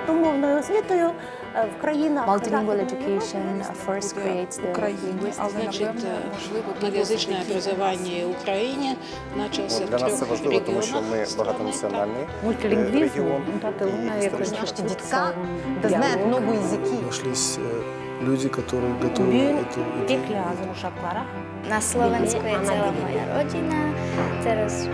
багатомовною освітою в країнах. Multilingual education first creates the Значит, многоязычное образование в Украине начался в Для нас це 3 важливо, тому що ми регионах. багатонаціональний Мультилингвизм, регіон. языка, да знает много языки. Нашлись люди, которые готовы эту идею. На Словенську є ціла моя родина. Зараз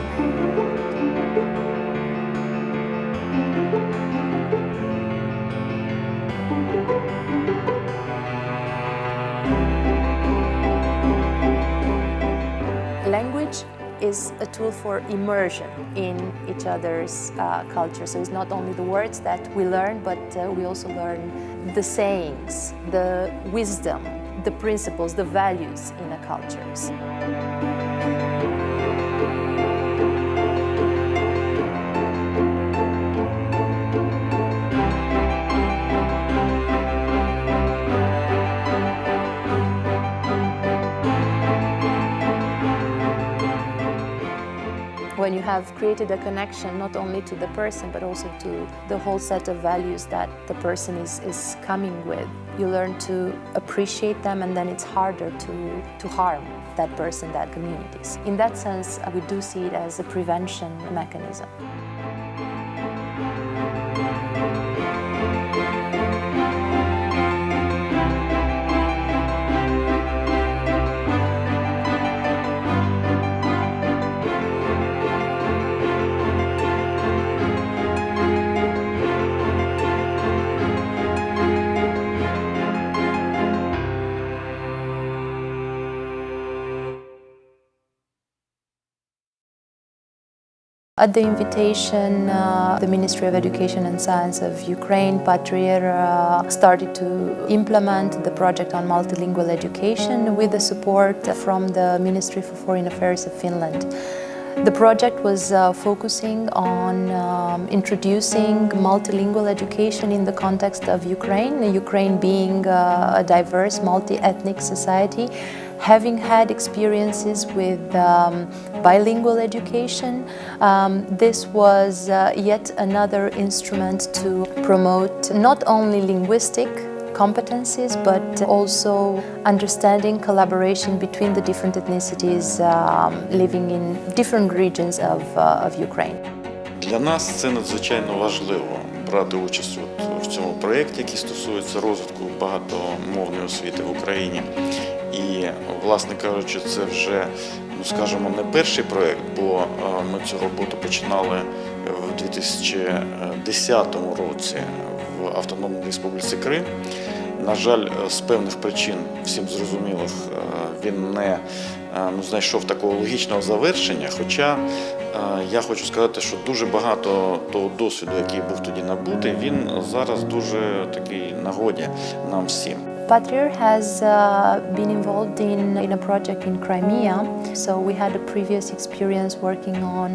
language is a tool for immersion in each other's culture. So it's not only the words that we learn, but we also learn the sayings, the wisdom, the principles, the values in a cultures. When you have created a connection not only to the person but also to the whole set of values that the person is coming with, you learn to appreciate them, and then it's harder to harm that person, that communities. In that sense, we do see it as a prevention mechanism. At the invitation, the Ministry of Education and Science of Ukraine, Patria, started to implement the project on multilingual education with the support from the Ministry for Foreign Affairs of Finland. The project was focusing on introducing multilingual education in the context of Ukraine being a diverse, multi-ethnic society, having had experiences with bilingual education. This was yet another instrument to promote not only linguistic competencies, but also understanding collaboration between the different ethnicities living in different regions of Ukraine. Для нас це надзвичайно важливо брати участь в цьому проєкті, який стосується розвитку багатомовної освіти в Україні. І, власне кажучи, це вже, скажімо, не перший проєкт, бо ми цю роботу починали в 2010 році в Автономній Республіці Крим. На жаль, з певних причин, всім зрозумілих, він не знайшов такого логічного завершення, хоча я хочу сказати, що дуже багато того досвіду, який був тоді набутий, він зараз дуже такий нагоді нам всім. Patria has been involved in a project in Crimea, so we had a previous experience working on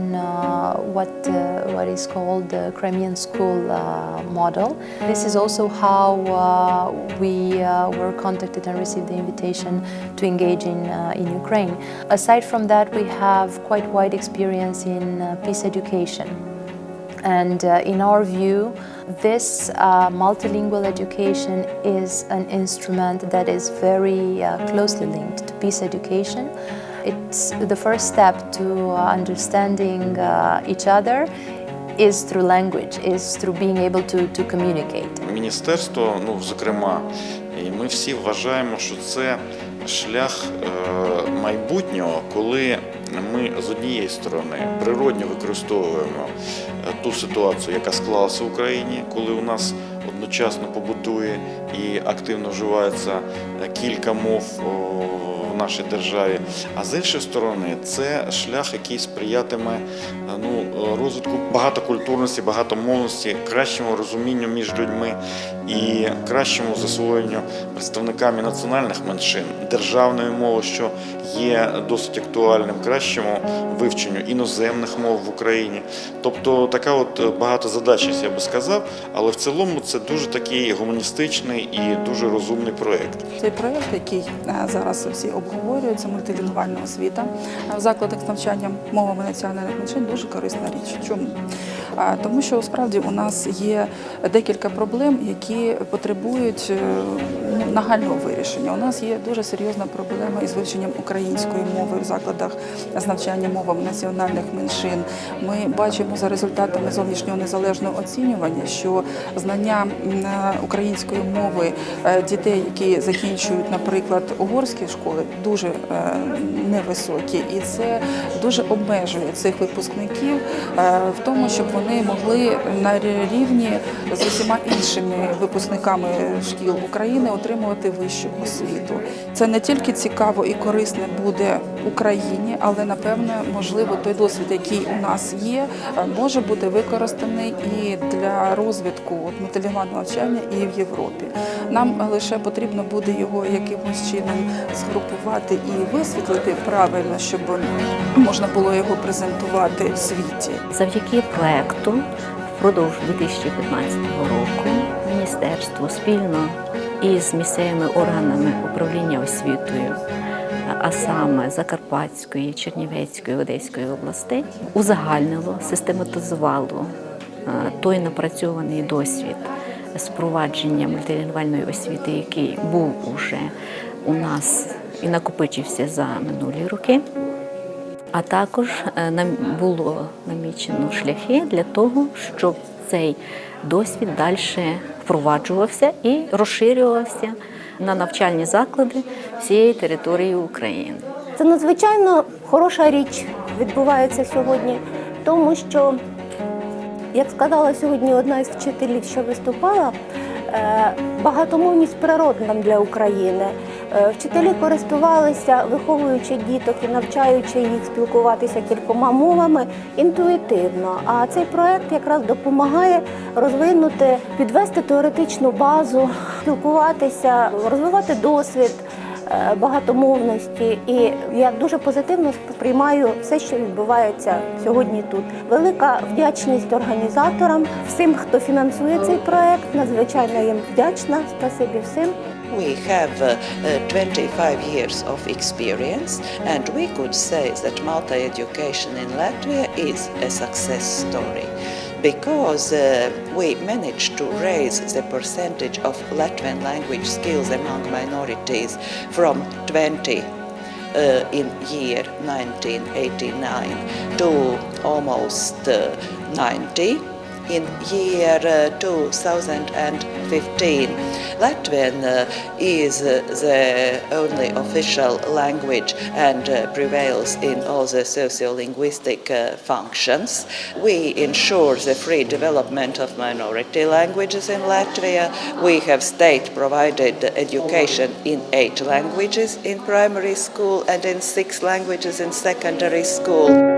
what is called the Crimean School model. This is also how we were contacted and received the invitation to engage in Ukraine. Aside from that, we have quite wide experience in peace education. And in our view, this multilingual education is an instrument that is very closely linked to peace education. It's the first step to understanding each other is through language, is through being able to communicate. Міністерство, зокрема, і ми всі вважаємо, що це шлях майбутнього, коли ми з однієї сторони природньо використовуємо ту ситуацію, яка склалася в Україні, коли у нас одночасно побутує і активно вживається кілька мов в нашій державі. А з іншої сторони, це шлях, який сприятиме розвитку багатокультурності, багатомовності, кращому розумінню між людьми і кращому засвоєнню представниками національних меншин, державної мови, що є досить актуальним, кращому вивченню іноземних мов в Україні. Тобто така от багатозадачність, я би сказав, але в цілому це дуже такий гуманістичний і дуже розумний проєкт. Цей проєкт, який зараз всі обговорюють, це мультилінгвальна освіта в закладах з навчанням мовами національних меншин, дуже корисна річ. Чому? Тому що справді у нас є декілька проблем, які потребують нагального вирішення. У нас є дуже серйозна проблема із вивченням української мови в закладах з навчання мовам національних меншин. Ми бачимо за результатами зовнішнього незалежного оцінювання, що знання української мови дітей, які закінчують, наприклад, угорські школи, дуже невисокі. І це дуже обмежує цих випускників в тому, щоб вони могли на рівні з усіма іншими випускниками шкіл України отримувати вищу освіту. Це не тільки цікаво і корисне буде Україні, але, напевне, можливо, той досвід, який у нас є, може бути використаний і для розвитку мультилінгвального навчання і в Європі. Нам лише потрібно буде його якимось чином згрупувати і висвітлити правильно, щоб можна було його презентувати в світі. Завдяки проекту впродовж 2015 року міністерство спільно із місцевими органами управління освітою, а саме Закарпатської, Чернівецької, Одеської областей, узагальнило, систематизувало той напрацьований досвід з впровадження мультилінгвальної освіти, який був уже у нас і накопичився за минулі роки. А також було намічено шляхи для того, щоб цей досвід далі впроваджувався і розширювався на навчальні заклади всієї території України. Це надзвичайно хороша річ відбувається сьогодні, тому що, як сказала сьогодні одна із вчителів, що виступала, багатомовність природна для України. Вчителі користувалися, виховуючи діток і навчаючи їх спілкуватися кількома мовами інтуїтивно. А цей проект якраз допомагає розвинути, підвести теоретичну базу, спілкуватися, розвивати досвід багатомовності. І я дуже позитивно сприймаю все, що відбувається сьогодні тут. Велика вдячність організаторам, всім, хто фінансує цей проект. Надзвичайно їм вдячна. Спасибі всім. We have 25 years of experience, and we could say that multi-education in Latvia is a success story, because we managed to raise the percentage of Latvian language skills among minorities from 20 in year 1989 to almost 90 in year 2015. Latvian is the only official language and prevails in all the socio-linguistic functions. We ensure the free development of minority languages in Latvia. We have state-provided education in 8 languages in primary school and in 6 languages in secondary school.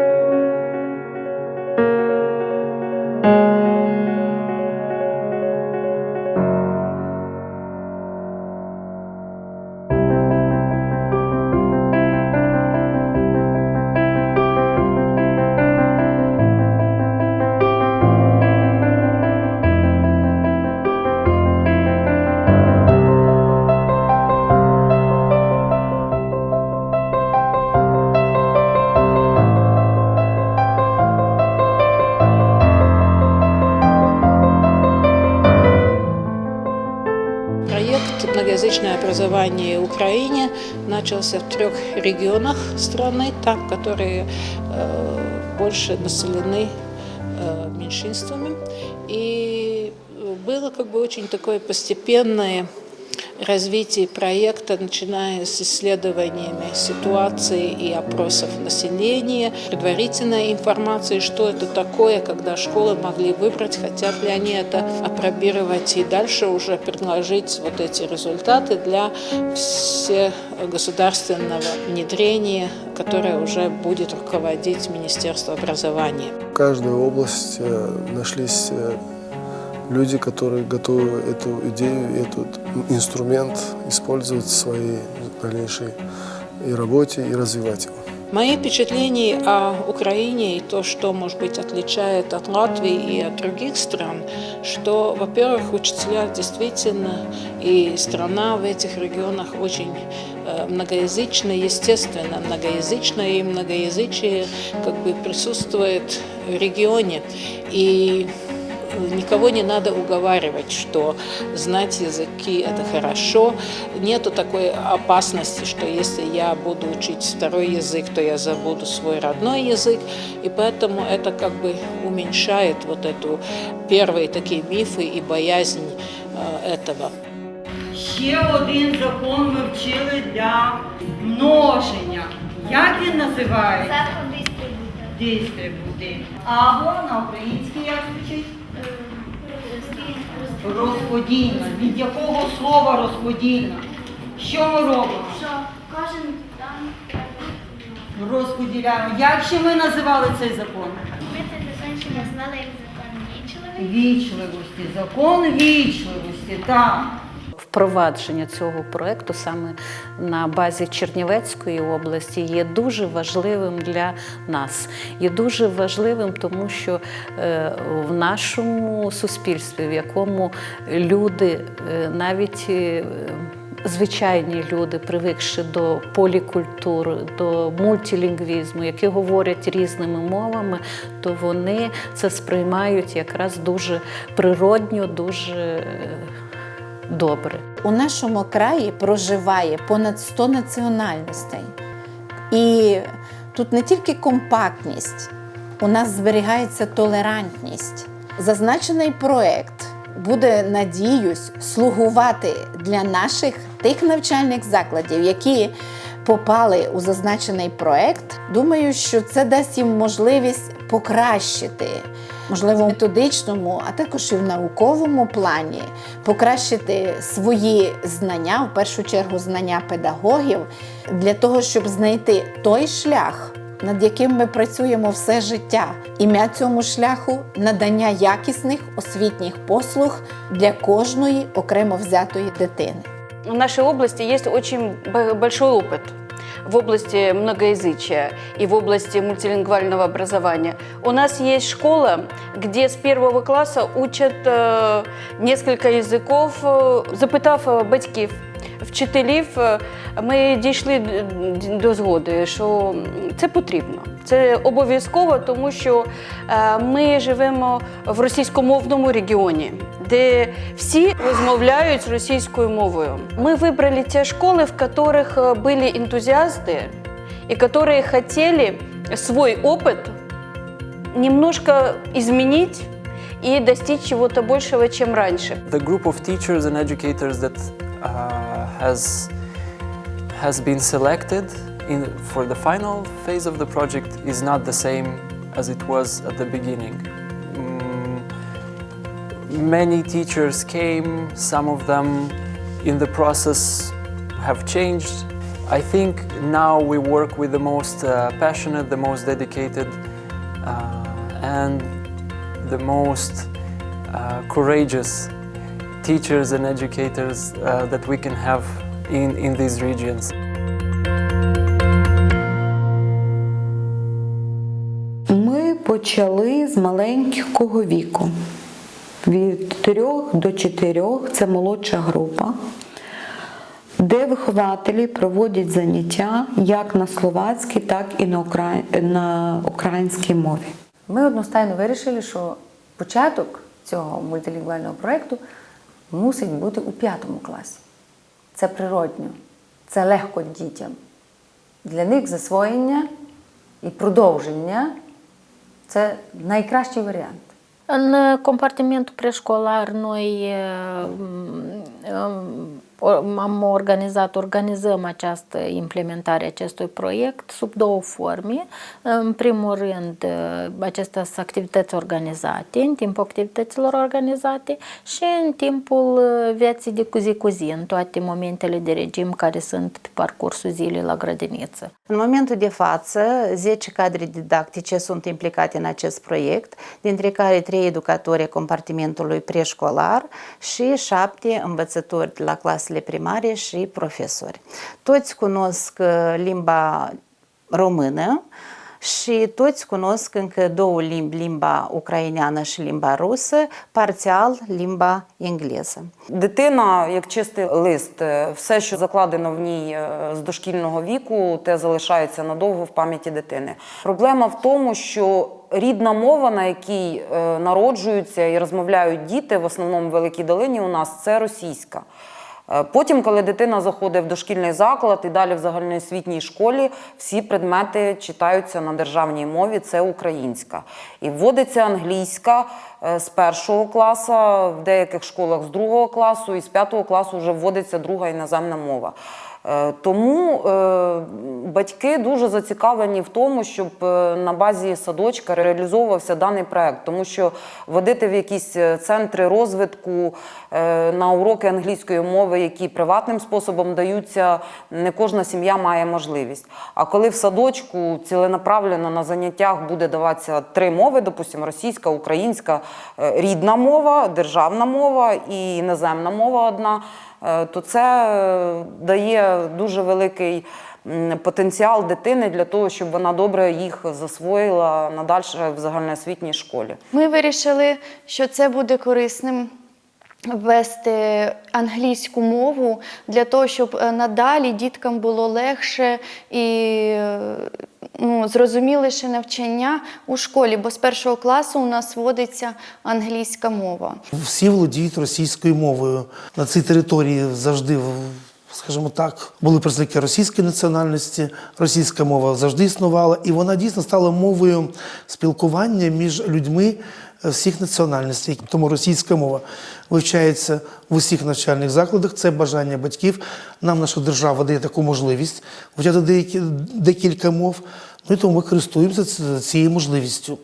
Многоязычное образование в Украине начался в 3 регионах страны, там, которые больше населены меньшинствами. И было очень такое постепенное развитие проекта, начиная с исследованиями ситуации и опросов населения, предварительной информации, что это такое, когда школы могли выбрать, хотят ли они это апробировать, и дальше уже предложить вот эти результаты для всегосударственного внедрения, которое уже будет руководить Министерство образования. В каждой области нашлись люди, которые готовы эту идею, этот инструмент использовать в своей дальнейшей и работе, и развивать его. Мои впечатления о Украине и то, что, может быть, отличает от Латвии и от других стран, что, во-первых, учителя действительно и страна в этих регионах очень многоязычная, естественно, многоязычная, и многоязычие как бы присутствует в регионе. И никого не надо уговаривать, что знать языки – это хорошо. Нету такой опасности, что если я буду учить второй язык, то я забуду свой родной язык. И поэтому это как бы уменьшает вот эту первые такие мифы и боязнь этого. Ще один закон ми вчили для множення. Як він називається? Закон дистрибута. Дистрибути. Або на українській як звучить? Розподільна. Від якого слова розподільна? Що ми робимо? Що кожен там Розподіляємо. Як ще ми називали цей закон? ми це значення знали як закон вічливий. Вічливості. Закон вічливості, так. Впровадження цього проєкту саме на базі Чернівецької області є дуже важливим для нас. Є дуже важливим, тому що в нашому суспільстві, в якому люди, навіть звичайні люди, привикши до полікультур, до мультилінгвізму, які говорять різними мовами, то вони це сприймають якраз дуже природньо, дуже добре. У нашому краї проживає понад 100 національностей. І тут не тільки компактність, у нас зберігається толерантність. Зазначений проєкт буде, надіюсь, слугувати для наших тих навчальних закладів, які попали у зазначений проєкт. Думаю, що це дасть їм можливість покращити, можливо, в методичному, а також і в науковому плані, покращити свої знання, в першу чергу знання педагогів, для того, щоб знайти той шлях, над яким ми працюємо все життя. Ім'я цьому шляху – надання якісних освітніх послуг для кожної окремо взятої дитини. В нашей области есть очень большой опыт в области многоязычия и в области мультилингвального образования. У нас есть школа, где с 1 класса учат несколько языков, запитав батьків, вчителів, ми дійшли до згоди, що це потрібно. Це обов'язково, тому що ми живемо в російськомовному регіоні, де всі розмовляють російською мовою. Мы выбрали те школы, в которых были энтузиасты и которые хотели свой опыт немножко изменить и достичь чего-то большего, чем раньше. The group of teachers and educators that has been selected for the final phase of the project is not the same as it was at the beginning. Many teachers came, some of them in the process have changed. I think now we work with the most passionate, the most dedicated, and the most courageous teachers and educators that we can have in these regions. Ми почали з маленького віку. Від 3 до 4 – це молодша група, де вихователі проводять заняття як на словацькій, так і на українській мові. Ми одностайно вирішили, що початок цього мультилінгвального проєкту мусить бути у 5 класі. Це природньо, це легко дітям. Для них засвоєння і продовження – це найкращий варіант. În compartimentul preșcolar noi organizăm această implementare a acestui proiect sub 2 forme. În primul rând, acestea sunt activități organizate, în timpul activităților organizate și în timpul vieții de zi cu zi, în toate momentele de regim care sunt pe parcursul zilei la grădiniță. În momentul de față, 10 cadre didactice sunt implicate în acest proiect, dintre care 3 educatori ai compartimentului preșcolar și 7 învățători de la clasele primare și profesori. Toți cunosc limba română și toți cunosc încă două limbi, limba ucraineană și limba rusă, parțial limba engleză. Дитина, як чистий лист, все, що закладено в ній з дошкільного віку, те залишається надовго в пам'яті дитини. Проблема в тому, що рідна мова, на якій народжуються і розмовляють діти, в основному в Великій Долині у нас, це російська. Потім, коли дитина заходить в дошкільний заклад і далі в загальноосвітній школі, всі предмети читаються на державній мові, це українська. І вводиться англійська з 1 класу, в деяких школах з 2 класу, і з 5 класу вже вводиться друга іноземна мова. Тому батьки дуже зацікавлені в тому, щоб на базі садочка реалізовувався даний проект, тому що водити в якісь центри розвитку на уроки англійської мови, які приватним способом даються, не кожна сім'я має можливість. А коли в садочку ціленаправленно на заняттях буде даватися 3 мови, допустимо, російська, українська, рідна мова, державна мова і іноземна мова одна, то це дає дуже великий потенціал дитини для того, щоб вона добре їх засвоїла надальше в загальноосвітній школі. Ми вирішили, що це буде корисним ввести англійську мову для того, щоб надалі діткам було легше і зрозуміліше навчання у школі, бо з 1 класу у нас вводиться англійська мова. Всі володіють російською мовою. На цій території завжди, скажімо так, були представники російської національності, російська мова завжди існувала, і вона дійсно стала мовою спілкування між людьми всіх національностей. Тому російська мова вивчається в усіх навчальних закладах, це бажання батьків. Нам наша держава дає таку можливість вивчати декілька мов, і тому ми користуємося цією можливістю.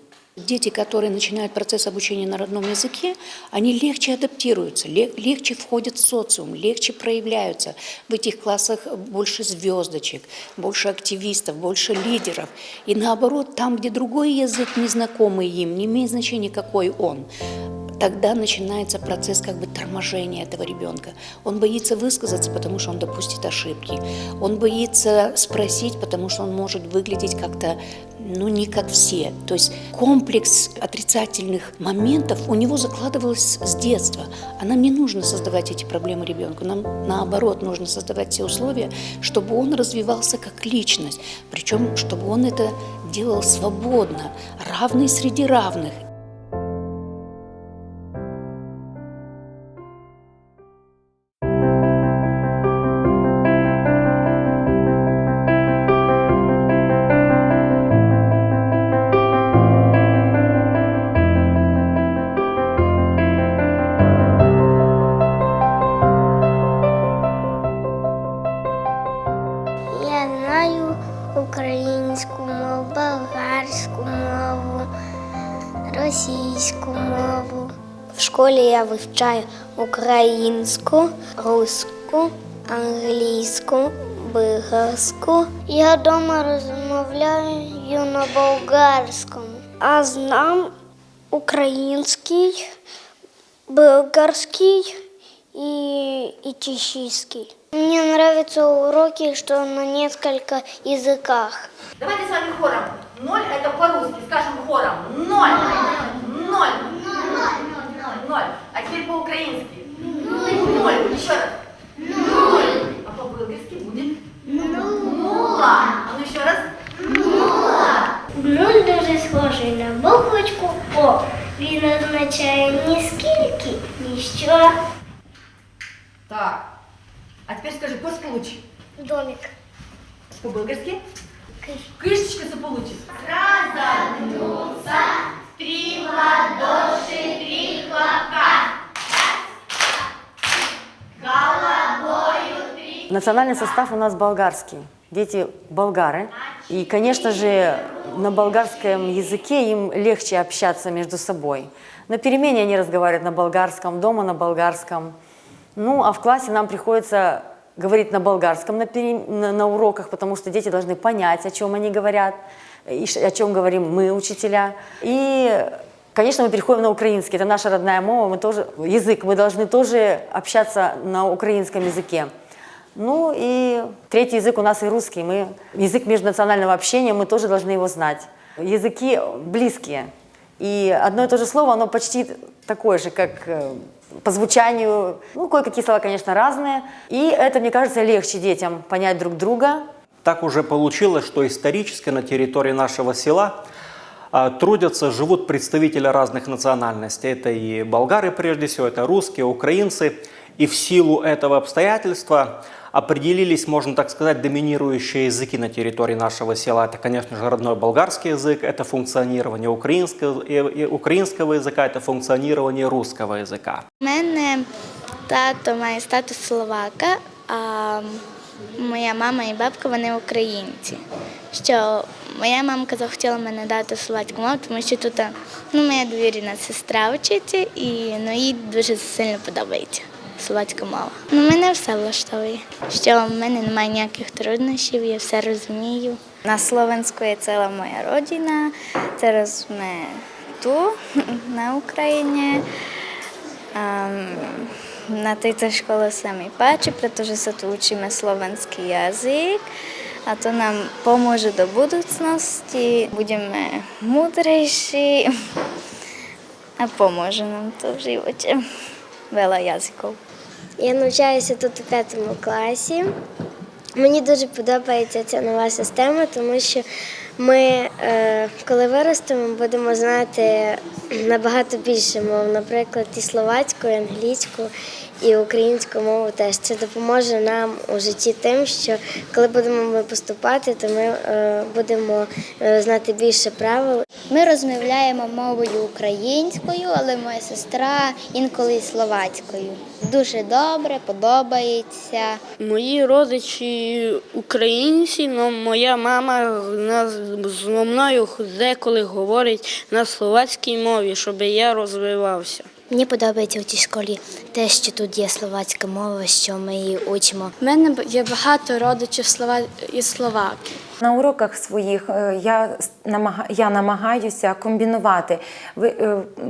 Дети, которые начинают процесс обучения на родном языке, они легче адаптируются, легче входят в социум, легче проявляются. В этих классах больше звездочек, больше активистов, больше лидеров. И наоборот, там, где другой язык, незнакомый им, не имеет значения, какой он, тогда начинается процесс как бы торможения этого ребенка. Он боится высказаться, потому что он допустит ошибки. Он боится спросить, потому что он может выглядеть как-то, не как все. То есть комплекс отрицательных моментов у него закладывался с детства. А нам не нужно создавать эти проблемы ребенку. Нам, наоборот, нужно создавать все условия, чтобы он развивался как личность. Причем, чтобы он это делал свободно, равный среди равных. Я знаю українську мову, болгарську мову, російську мову. В школі я вивчаю українську, руську, англійську, болгарську. Я вдома розмовляю на болгарському, а знам український, болгарський и чешский. Мне нравятся уроки, что на несколько языках. Давайте с вами хором. 0 это по-русски. Скажем хором. 0. 0. 0. А теперь по-украински. 0. Еще раз. 0. А по-болгарски будет? 0. А ну еще раз. 0. 0 дуже схожий на буквочку О. Він означає ні скільки, ні що. Так. А теперь скажи по-сполучи. Домик. По-болгарски? Кышечка сополучит. Разогнуться, 3 ладоши, 3 хлопка. Головою 3. Национальный состав у нас болгарский. Дети болгары. И, конечно же, на болгарском языке им легче общаться между собой. На перемене они разговаривают на болгарском, дома на болгарском. А в классе нам приходится говорить на болгарском на уроках, потому что дети должны понять, о чем они говорят, и о чем говорим мы, учителя. И, конечно, мы переходим на украинский. Это наша родная мова, язык. Мы должны тоже общаться на украинском языке. Ну и третий язык у нас и русский. Язык межнационального общения, мы тоже должны его знать. Языки близкие. И одно и то же слово, оно почти такое же, как по звучанию. Ну, кое-какие слова, конечно, разные. И это, мне кажется, легче детям понять друг друга. Так уже получилось, что исторически на территории нашего села трудятся, живут представители разных национальностей. Это и болгары, прежде всего, это русские, украинцы. И в силу этого обстоятельства определились, можно так сказать, доминирующие языки на территории нашего села. Это, конечно же, родной болгарский язык, это функционирование украинского языка, это функционирование русского языка. У мене тато має статус словака, а моя мама і бабка, вони українці. Що моя мамка захотіла мене дати словацьку мову, тому що тут моя двоюрідна сестра вчиться, і їй дуже сильно подобається словацька мова. Мене все влаштовує, що в мене немає ніяких труднощів, я все розумію. На Словенську є ціла моя родина, зараз ми тут, на Україні. Na tejto škole sa mi páči, pretože sa tu učíme slovenský jazyk a to nám pomôže do budúcnosti. Budeme múdrejší a pomôže nám to v živote. Veľa jazykov. Я навчаюся тут у 5 класі. Мені дуже подобається ця нова система, тому що ми, коли виростемо, будемо знати набагато більше мов, наприклад, і словацьку, і англійську, і українську мову теж. Це допоможе нам у житті тим, що коли будемо поступати, то ми будемо знати більше правил. Ми розмовляємо мовою українською, але моя сестра інколи словацькою. Дуже добре, подобається. Мої родичі українці, але моя мама зі мною деколи говорить на словацькій мові, щоб я розвивався. Мені подобається у цій школі те, що тут є словацька мова, що ми її учимо. У мене є багато родичів із Словакії. На уроках своїх я намагаюся комбінувати.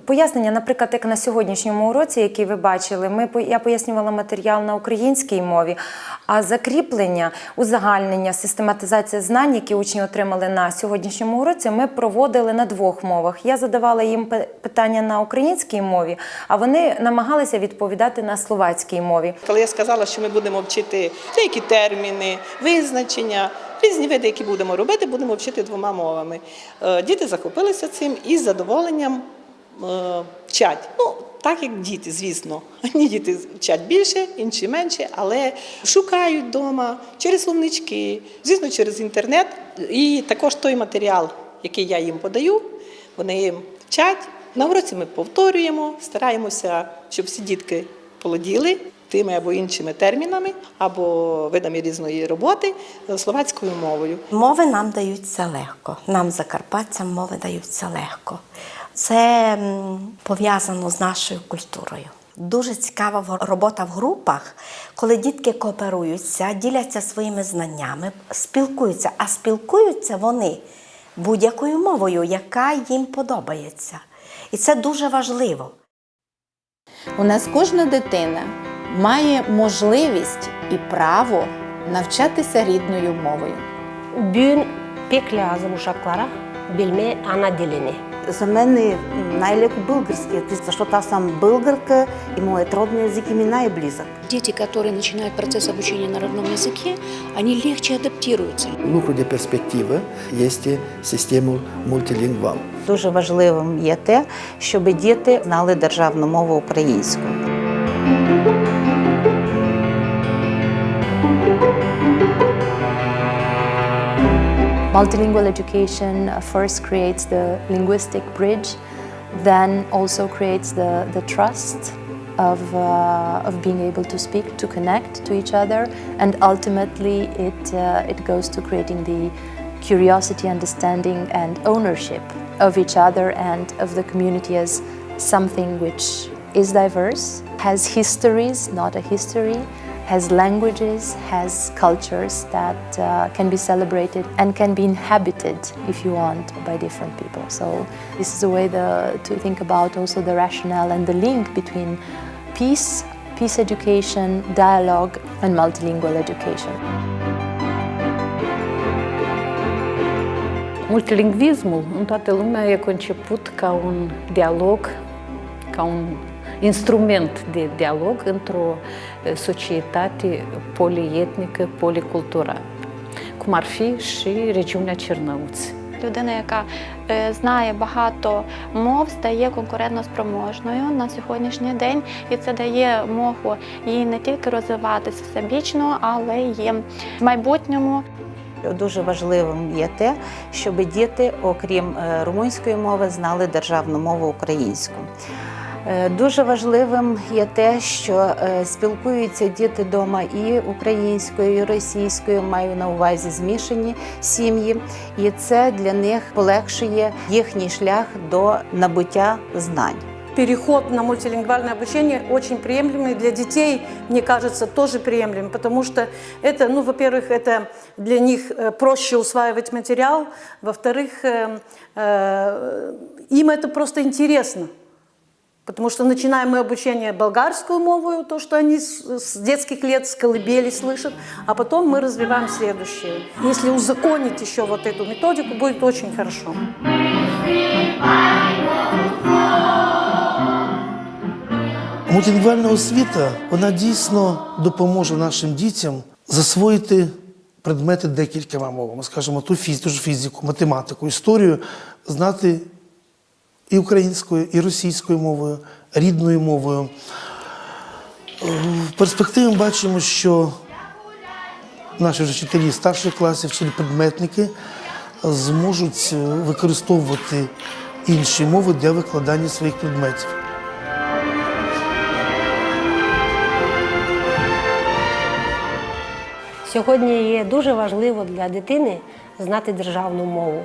Пояснення, наприклад, як на сьогоднішньому уроці, який ви бачили, я пояснювала матеріал на українській мові, а закріплення, узагальнення, систематизація знань, які учні отримали на сьогоднішньому уроці, ми проводили на 2 мовах. Я задавала їм питання на українській мові, а вони намагалися відповідати на словацькій мові. Коли я сказала, що ми будемо вчити деякі терміни, визначення, різні види, які будемо робити, будемо вчити 2 мовами. Діти захопилися цим і з задоволенням вчать. Ну, так як діти, звісно. Одні діти вчать більше, інші менше, але шукають вдома через словнички, звісно, через інтернет. І також той матеріал, який я їм подаю, вони вчать. На уроці ми повторюємо, стараємося, щоб всі дітки володіли тими або іншими термінами, або видами різної роботи словацькою мовою. Мови нам даються легко. Нам, закарпатцям, мови даються легко. Це пов'язано з нашою культурою. Дуже цікава робота в групах, коли дітки кооперуються, діляться своїми знаннями, спілкуються. А спілкуються вони будь-якою мовою, яка їм подобається. І це дуже важливо. У нас кожна дитина має можливість і право навчатися рідною мовою. Bugün pek lazım uşaklara bilme ana dilini. За мене най-леко български, защото аз съм българка и моят роден език ми най-близък. Дети, которые начинают процесс обучения на родном языке, они легче адаптируются. Виходи перспектива є система мультилінгвал. Дуже важливим є те, щоб діти знали державну мову українську. Multilingual education first creates the linguistic bridge, then also creates the trust of being able to speak, to connect to each other, and ultimately it goes to creating the curiosity, understanding, and ownership of each other and of the community as something which is diverse, has histories, not a history, has languages, has cultures that can be celebrated and can be inhabited, if you want, by different people. So this is a way to think about also the rationale and the link between peace peace education, dialogue, and multilingual education. Multilingvismul în toată lumea e conceput ca un dialog, ca un instrument de dialog într-o societate polietnică, policulturală, cum ar fi și regiunea Cernăuți. Людина, яка знає багато мов, стає конкурентноспроможною на сьогоднішній день, і це дає змогу їй не тільки розвиватися всебічно, але й в майбутньому. Дуже важливим є те, щоб діти, окрім румунської мови, знали державну мову українську. Дуже важливим є те, що спілкуються діти вдома і українською, і російською, маю на увазі змішані сім'ї, і це для них полегшує їхній шлях до набуття знань. Переход на мультилингвальное обучение очень приемлемый для детей, мне кажется, тоже приемлем, потому что это, ну, во-первых, это для них проще усваивать материал, во-вторых, им это просто интересно. Потому что начинаем мы обучение болгарскую мову, то, что они с детских лет, с колыбели слышат, а потом мы развиваем следующее. Если узаконить еще вот эту методику, будет очень хорошо. Мультилінгвальна освіта, вона дійсно допоможе нашим дітям засвоїти предмети декількома мовами. Скажімо, ту ж фізику, математику, історію знати і українською, і російською мовою, рідною мовою. В перспективі ми бачимо, що наші вчителі старших класів, вчителі предметники зможуть використовувати інші мови для викладання своїх предметів. Сьогодні є дуже важливо для дитини знати державну мову,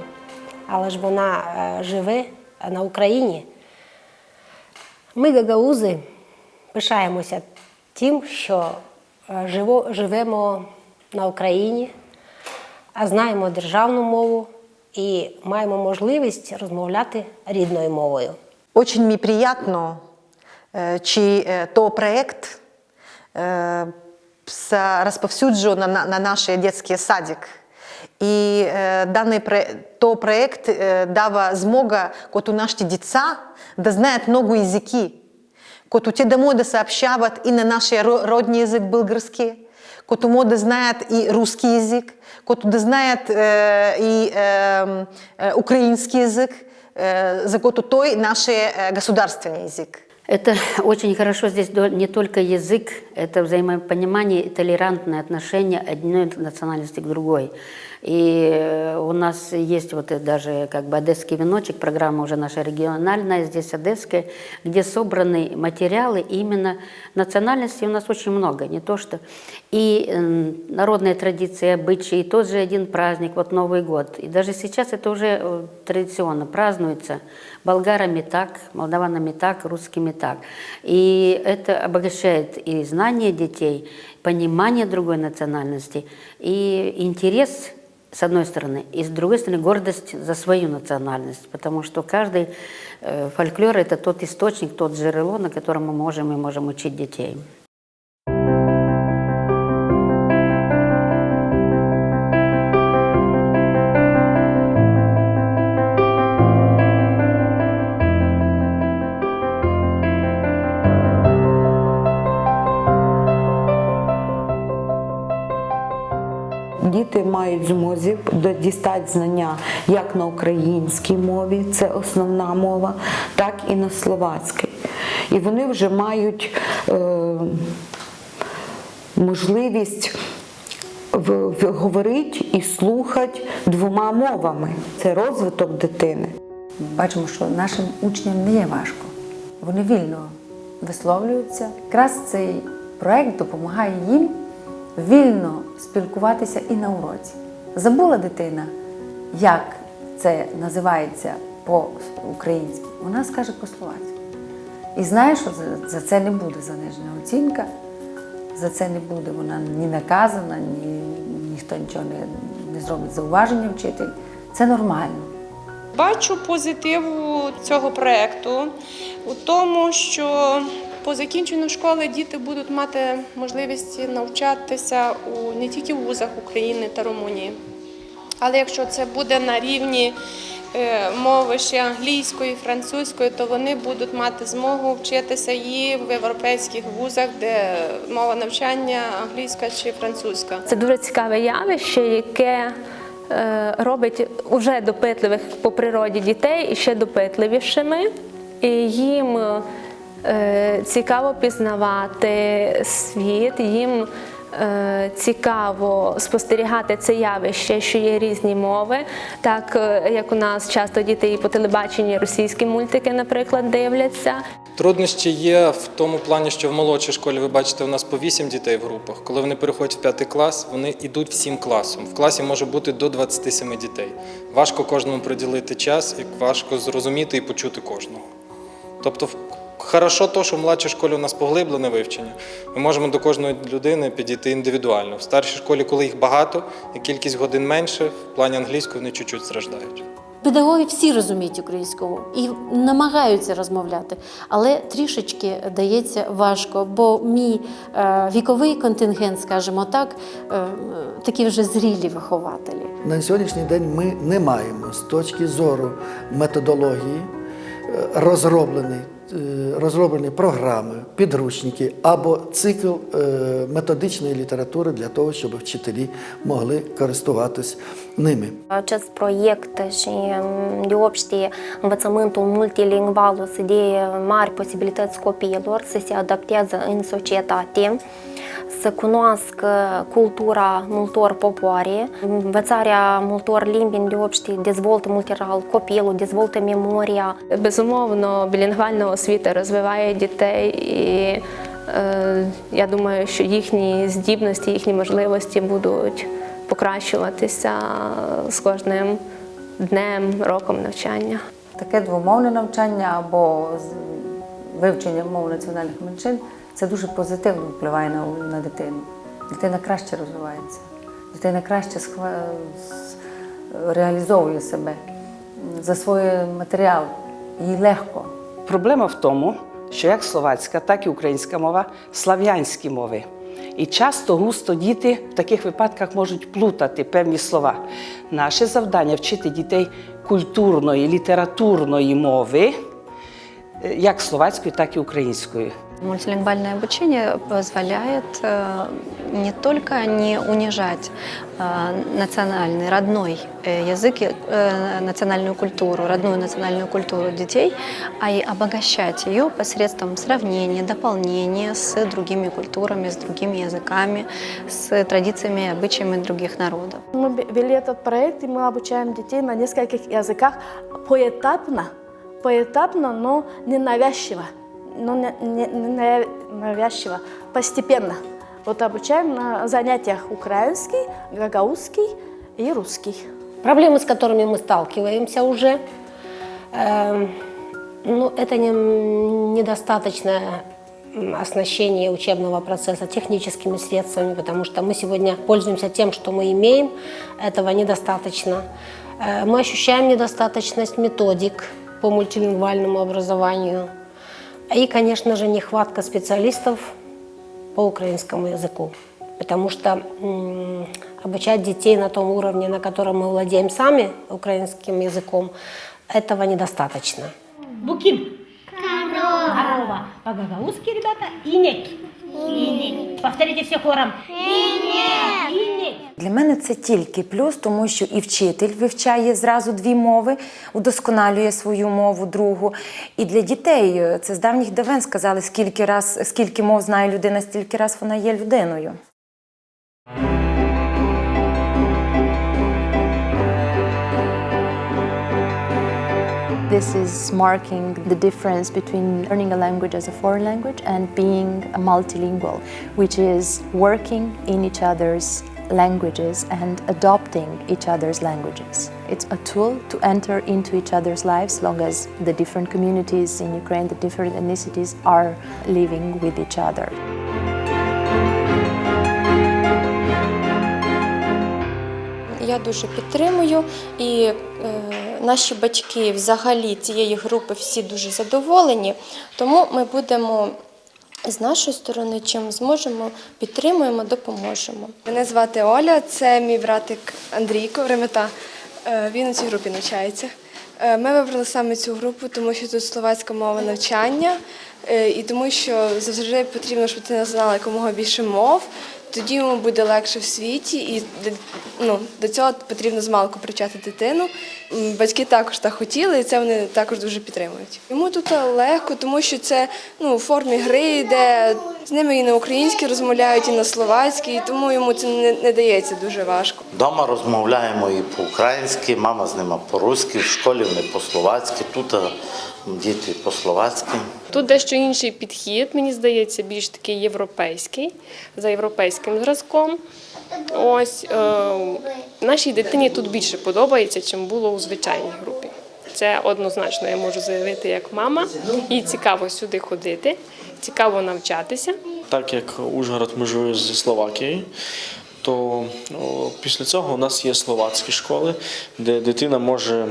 але ж вона живе на Україні. Ми, гагаузи, пишаємося тим, що живемо на Україні, а знаємо державну мову і маємо можливість розмовляти рідною мовою. Очень мне приятно, что то проект розповсюджено на наш детский садик. І даний проект дав змогу, коту наші діти да знають много языки, коту те домой да сообщават и на наш родний язык болгарский, коту мода знает и русский язык, коту да знает и украинский язык, за коту той наш государственный язык. Это очень хорошо здесь не только язык, это взаимопонимание и толерантное отношение одной национальности к другой. И у нас есть вот даже как бы «Одесский веночек», программа уже наша региональная, здесь одесская, где собраны материалы именно национальностей у нас очень много, не то что и народные традиции, обычаи, и тот же один праздник, вот Новый год. И даже сейчас это уже традиционно празднуется болгарами так, молдаванами так, русскими так. И это обогащает и знания детей, понимание другой национальности, и интерес, с одной стороны, и с другой стороны гордость за свою национальность, потому что каждый фольклор – это тот источник, тот жерло, на котором мы можем учить детей. Діти мають змозі дістати знання як на українській мові, це основна мова, так і на словацькій. І вони вже мають можливість говорити і слухати двома мовами. Це розвиток дитини. Бачимо, що нашим учням не є важко. Вони вільно висловлюються. Якраз цей проєкт допомагає їм вільно спілкуватися і на уроці. Забула дитина, як це називається по-українськи, вона скаже по-словацьки. І знає, що за це не буде занижена оцінка, за це не буде вона ні наказана, ніхто нічого не зробить зауваження вчитель. Це нормально. Бачу позитиву цього проєкту у тому, що По закінченню школи діти будуть мати можливість навчатися не тільки в вузах України та Румунії, але якщо це буде на рівні мови ще англійської, французької, то вони будуть мати змогу вчитися і в європейських вузах, де мова навчання англійська чи французька. Це дуже цікаве явище, яке робить уже допитливих по природі дітей і ще допитливішими. І їм цікаво пізнавати світ, їм цікаво спостерігати це явище, що є різні мови, так як у нас часто діти і по телебаченні російські мультики, наприклад, дивляться. Труднощі є в тому плані, що в молодшій школі, ви бачите, у нас по 8 дітей в групах. Коли вони переходять в 5 клас, вони йдуть всім класом. В класі може бути до 27 дітей. Важко кожному приділити час і важко зрозуміти і почути кожного. Тобто, хорошо то, що в молодшій школі у нас поглиблене вивчення. Ми можемо до кожної людини підійти індивідуально. В старшій школі, коли їх багато і кількість годин менше, в плані англійської вони чуть-чуть страждають. Педагоги всі розуміють українську мову і намагаються розмовляти, але трішечки дається важко, бо мій віковий контингент, скажімо так, такі вже зрілі вихователі. На сьогоднішній день ми не маємо з точки зору методології розроблені програми, підручники або цикл методичної літератури для того, щоб вчителі могли користуватись nimi. Acest proiect și deopște învățământul multilingvalul să dea mari posibilități copiilor să se adapteze în societate, să cunoască cultura multor popoare. Învățarea multor limbi deopște dezvoltă multilateral copilul, dezvoltă memoria. Безумовно, білінгвальна освіта розвиває дітей, і я думаю, що їхні здібності, їхні можливості будуть покращуватися з кожним днем, роком навчання. Таке двомовне навчання або вивчення мов національних меншин – це дуже позитивно впливає на дитину. Дитина краще розвивається, дитина краще реалізовує себе, засвоює матеріал, їй легко. Проблема в тому, що як словацька, так і українська мова – слав'янські мови. І часто густо діти в таких випадках можуть плутати певні слова. Наше завдання – вчити дітей культурної, літературної мови, як словацької, так і української. Мультилингвальное обучение позволяет не только не унижать национальный, родной язык, национальную культуру, родную национальную культуру детей, а и обогащать ее посредством сравнения, дополнения с другими культурами, с другими языками, с традициями и обычаями других народов. Мы ввели этот проект, и мы обучаем детей на нескольких языках поэтапно, но не навязчиво. Не навязчиво, постепенно. Вот обучаем на занятиях украинский, гагаузский и русский. Проблемы, с которыми мы сталкиваемся уже, это недостаточное оснащение учебного процесса техническими средствами, потому что мы сегодня пользуемся тем, что мы имеем, этого недостаточно. Мы ощущаем недостаточность методик по мультилингвальному образованию. И, конечно же, нехватка специалистов по украинскому языку, потому что обучать детей на том уровне, на котором мы владеем сами украинским языком, этого недостаточно. Букин. Корова. По-гагаузски, ребята, инек. Инек. Повторите все хором. Инек. Для мене це тільки плюс, тому що і вчитель вивчає зразу дві мови, удосконалює свою мову другу. І для дітей, це з давніх давен сказали, скільки мов знає людина, стільки раз вона є людиною. This is marking the difference between learning a language as a foreign language and being multilingual, which is working in each other's languages and adopting each other's languages. It's a tool to enter into each other's lives long as the different communities in Ukraine, the different ethnicities are living with each other. Я дуже підтримую, і наші батьки взагалі цієї групи всі дуже задоволені, тому ми будемо З нашої сторони, чим зможемо, підтримуємо, допоможемо. Мене звати Оля, це мій братик Андрійко, Ремета. Він у цій групі навчається. Ми вибрали саме цю групу, тому що тут словацька мова навчання, і тому що завжди потрібно, щоб ти знала якомога більше мов, тоді йому буде легше в світі, і до цього потрібно змалку привчати дитину. Батьки також так хотіли, і це вони також дуже підтримують. Йому тут легко, тому що це у формі гри, де з ними і на українській розмовляють, і на словацькій, тому йому це не дається дуже важко. Дома розмовляємо і по-українськи, мама з ними по-руськи, в школі вони по-словацьки, тут діти по-словацьки. Тут дещо інший підхід, мені здається, більш такий європейський, за європейським зразком. Ось нашій дитині тут більше подобається, чим було у звичайній групі. Це однозначно я можу заявити як мама. Їй цікаво сюди ходити, цікаво навчатися. Так як Ужгород межує зі Словакією, то після цього у нас є словацькі школи, де дитина може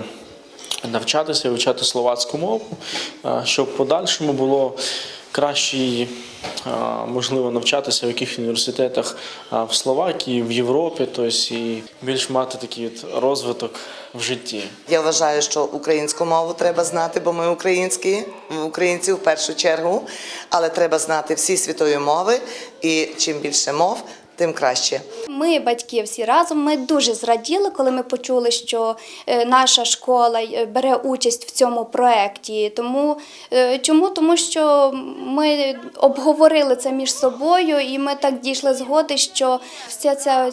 навчатися, вивчати словацьку мову, щоб в подальшому було краще, можливо, навчатися в яких університетах в Словакії, в Європі, тобто і більш мати такий розвиток в житті. Я вважаю, що українську мову треба знати, бо ми українці в першу чергу, але треба знати всі світові мови, і чим більше мов, тим краще. Ми, батьки, всі разом, ми дуже зраділи, коли ми почули, що наша школа бере участь в цьому проєкті. Чому? Тому що ми обговорили це між собою, і ми так дійшли згоди, що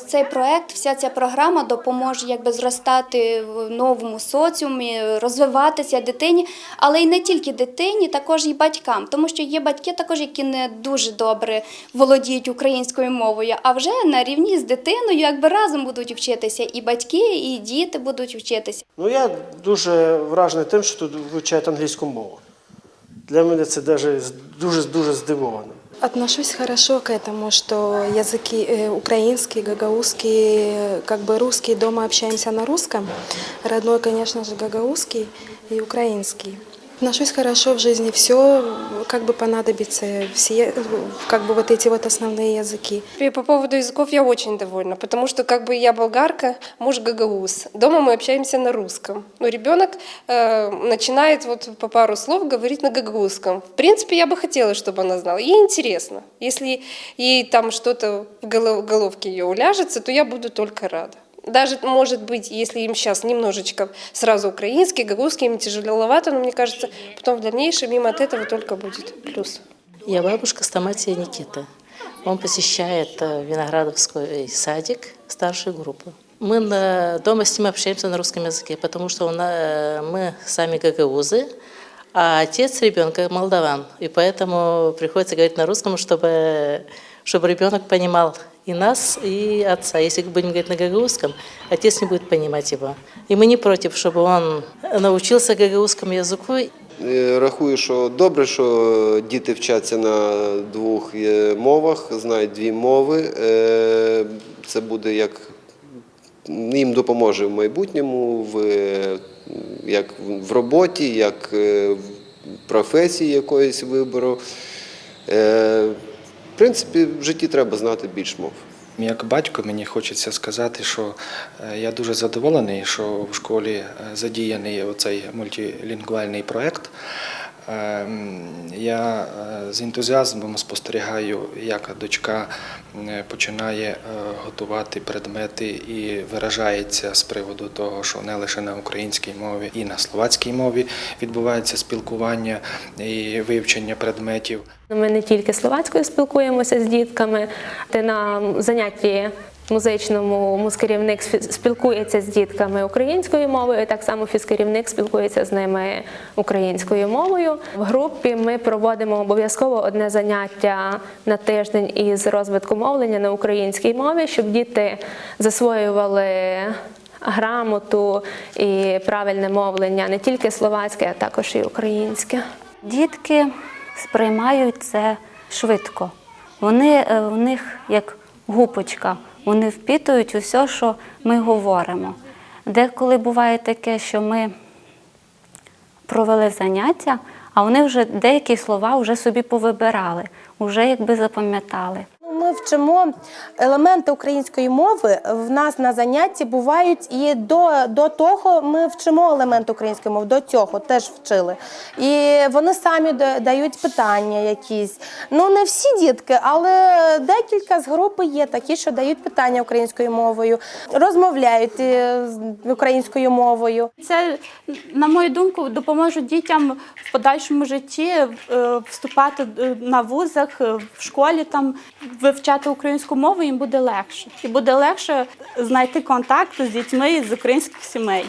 цей проєкт, вся ця програма допоможе зростати в новому соціумі, розвиватися дитині, але й не тільки дитині, також і батькам. Тому що є батьки також, які не дуже добре володіють українською мовою, а вже на рівні з дитиною разом будуть вчитися, і батьки, і діти будуть вчитися. Я дуже вражений тим, що тут вивчають англійську мову. Для мене це дуже здивовано. Отношусь хорошо к этому, что языки украинский, гагаузский, русский, дома общаемся на русском. Родной, конечно же, гагаузский и украинский. Отношусь хорошо в жизни, все понадобится, все вот эти основные языки. По поводу языков я очень довольна, потому что я болгарка, муж гагауз. Дома мы общаемся на русском. Но ребенок начинает по пару слов говорить на гагаузском. В принципе, я бы хотела, чтобы она знала. Ей интересно. Если ей там что-то в головке ее уляжется, то я буду только рада. Даже, может быть, если им сейчас немножечко сразу украинский, гагаузский, им тяжеловато, но мне кажется, потом в дальнейшем им от этого только будет плюс. Я бабушка Стаматия Никита. Он посещает Виноградовский садик старшей группы. Мы дома с ним общаемся на русском языке, потому что мы сами гагаузы, а отец ребенка молдаван. И поэтому приходится говорить на русском, чтобы ребенок понимал и нас, и отца. Если будем говорить на гагаузском, отец не будет понимать его. И мы не против, чтобы он научился гагаузскому языку. Рахую, що добре, що діти вчаться на двох мовах, знають дві мови. Це буде їм допоможе в майбутньому, як в роботі, як в професії якоїсь вибору. В принципі, в житті треба знати більш мов. Як батько мені хочеться сказати, що я дуже задоволений, що в школі задіяний оцей мультилінгвальний проєкт. Я з ентузіазмом спостерігаю, як дочка починає готувати предмети і виражається з приводу того, що не лише на українській мові, і на словацькій мові відбувається спілкування і вивчення предметів. Ми не тільки словацькою спілкуємося з дітками, на занятті музичному музкерівник спілкується з дітками українською мовою, так само фізкерівник спілкується з ними українською мовою. В групі ми проводимо обов'язково одне заняття на тиждень із розвитку мовлення на українській мові, щоб діти засвоювали грамоту і правильне мовлення, не тільки словацьке, а також і українське. Дітки сприймають це швидко. В них як гупочка. Вони впитують усе, що ми говоримо. Деколи буває таке, що ми провели заняття, а вони вже деякі слова вже собі повибирали, вже якби запам'ятали. Ми вчимо елементи української мови. В нас на занятті бувають і до того ми вчимо елементи української мови, до цього теж вчили. І вони самі дають питання якісь. Ну, не всі дітки, але декілька з групи є такі, що дають питання українською мовою, розмовляють українською мовою. Це, на мою думку, допоможе дітям в подальшому житті вступати на вузах, в школі, там, вивчати українську мову, їм буде легше. І буде легше знайти контакт з дітьми з українських сімей,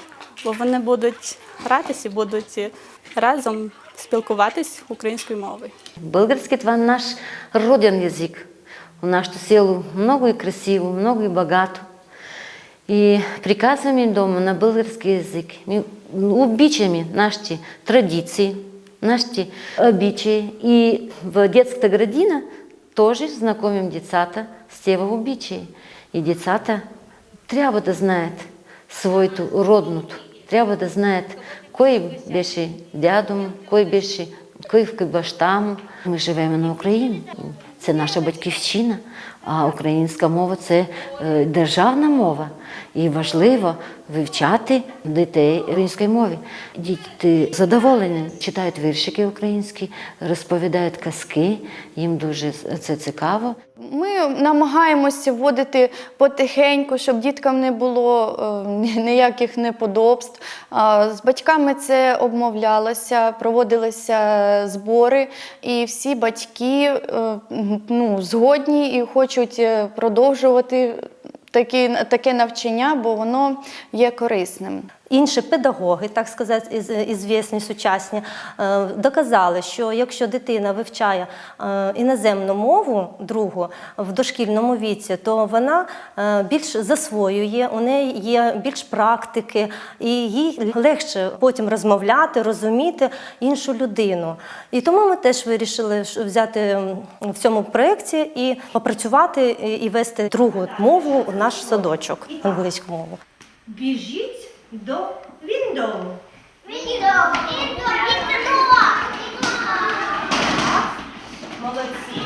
бо вони будуть гратися і будуть разом спілкуватись українською мовою. Български – това наш роден език. У нашето село много е красиво, много е богато. И приказваме им дома на български език. Мы обичаме нашите традиции, нашите обичаи. И в детската градина тоже знакомим децата с тези обичаи. И децата трябва да знаят своето родното. Трябва да знаят кой беше дядо му, кой баща му. Ми живеем на Україні. Це наша батьківщина, а українська мова – це державна мова. І важливо вивчати дітей української мови. Діти задоволені, читають віршики українські, розповідають казки, їм дуже це цікаво. Ми намагаємося вводити потихеньку, щоб діткам не було ніяких неподобств. З батьками це обмовлялося, проводилися збори, і всі батьки згодні і хочуть продовжувати таке навчання, бо воно є корисним. Інші педагоги, так сказати, ізвісні, сучасні, доказали, що якщо дитина вивчає іноземну мову другу в дошкільному віці, то вона більш засвоює, у неї є більш практики, і їй легше потім розмовляти, розуміти іншу людину. І тому ми теж вирішили взяти в цьому проєкті і попрацювати і вести другу мову в наш садочок, англійську мову. Біжіть до window. Молодці.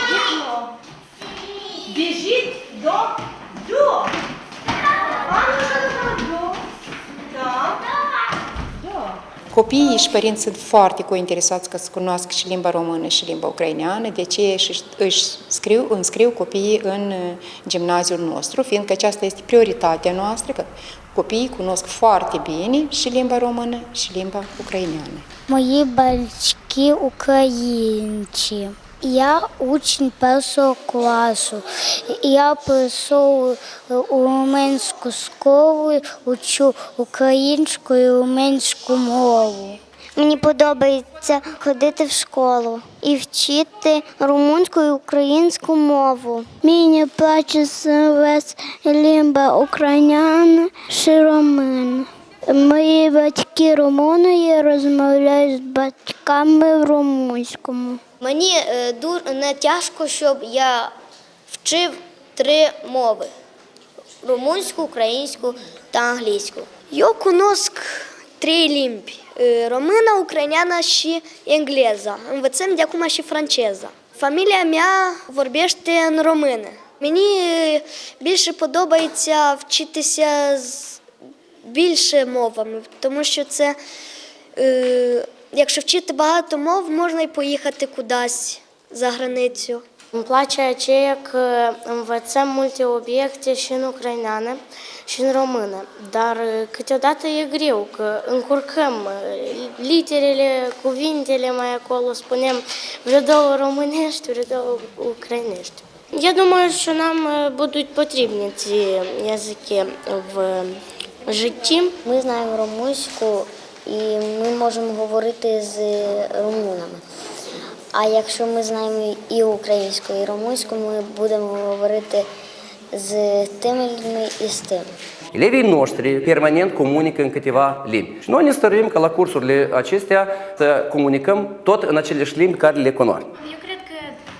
Вікно. Біжіть до do. Copiii și părinți sunt foarte interesați ca să cunoască și limba română și limba ucraineană, de aceea își înscriu copiii în gimnaziul nostru, fiindcă aceasta este prioritatea noastră, că copiii cunosc foarte bine și limba română și limba ucraineană. Мої батьки українці. Я учень першого класу. Я прийшов у румунську школу, учу українську і румунську мову. Мені подобається ходити в школу і вчити румунську і українську мову. Мені плачеться весь лімба україняна і румун. Мої батьки румуни, розмовляють з батьками в румунському. Мені не тяжко, щоб я вчив 3 мови – румунську, українську та англійську. Я connosc 3 limbi – română, ucraineană și engleză. Învățăm de acum și franceză. Familia mea vorbește în română. Мені більше подобається вчитися з більше мовами, тому що це, якщо вчити багато мов, можна і поїхати кудись за gраницю. Îmi place aceea că învățăm multe obiecte și în ucraineană și în română, dar câteodată e greu, că încurcăm literele, cuvintele mai acolo, spunem vreo 2 românești, vreo 2 ucrainești. Я думаю, що нам будуть потрібні ці язики в житті. Ми знаємо румунську і ми можемо говорити з румунами. А якщо ми знаємо і українську, і румунську, ми будемо говорити з тими людьми і з тими. Elevii noștri permanent comunică în câteva limbi. Și noi ne stărim ca la cursurile acestea să comunicăm tot în aceleași limbi care le cunoaștem. Eu cred că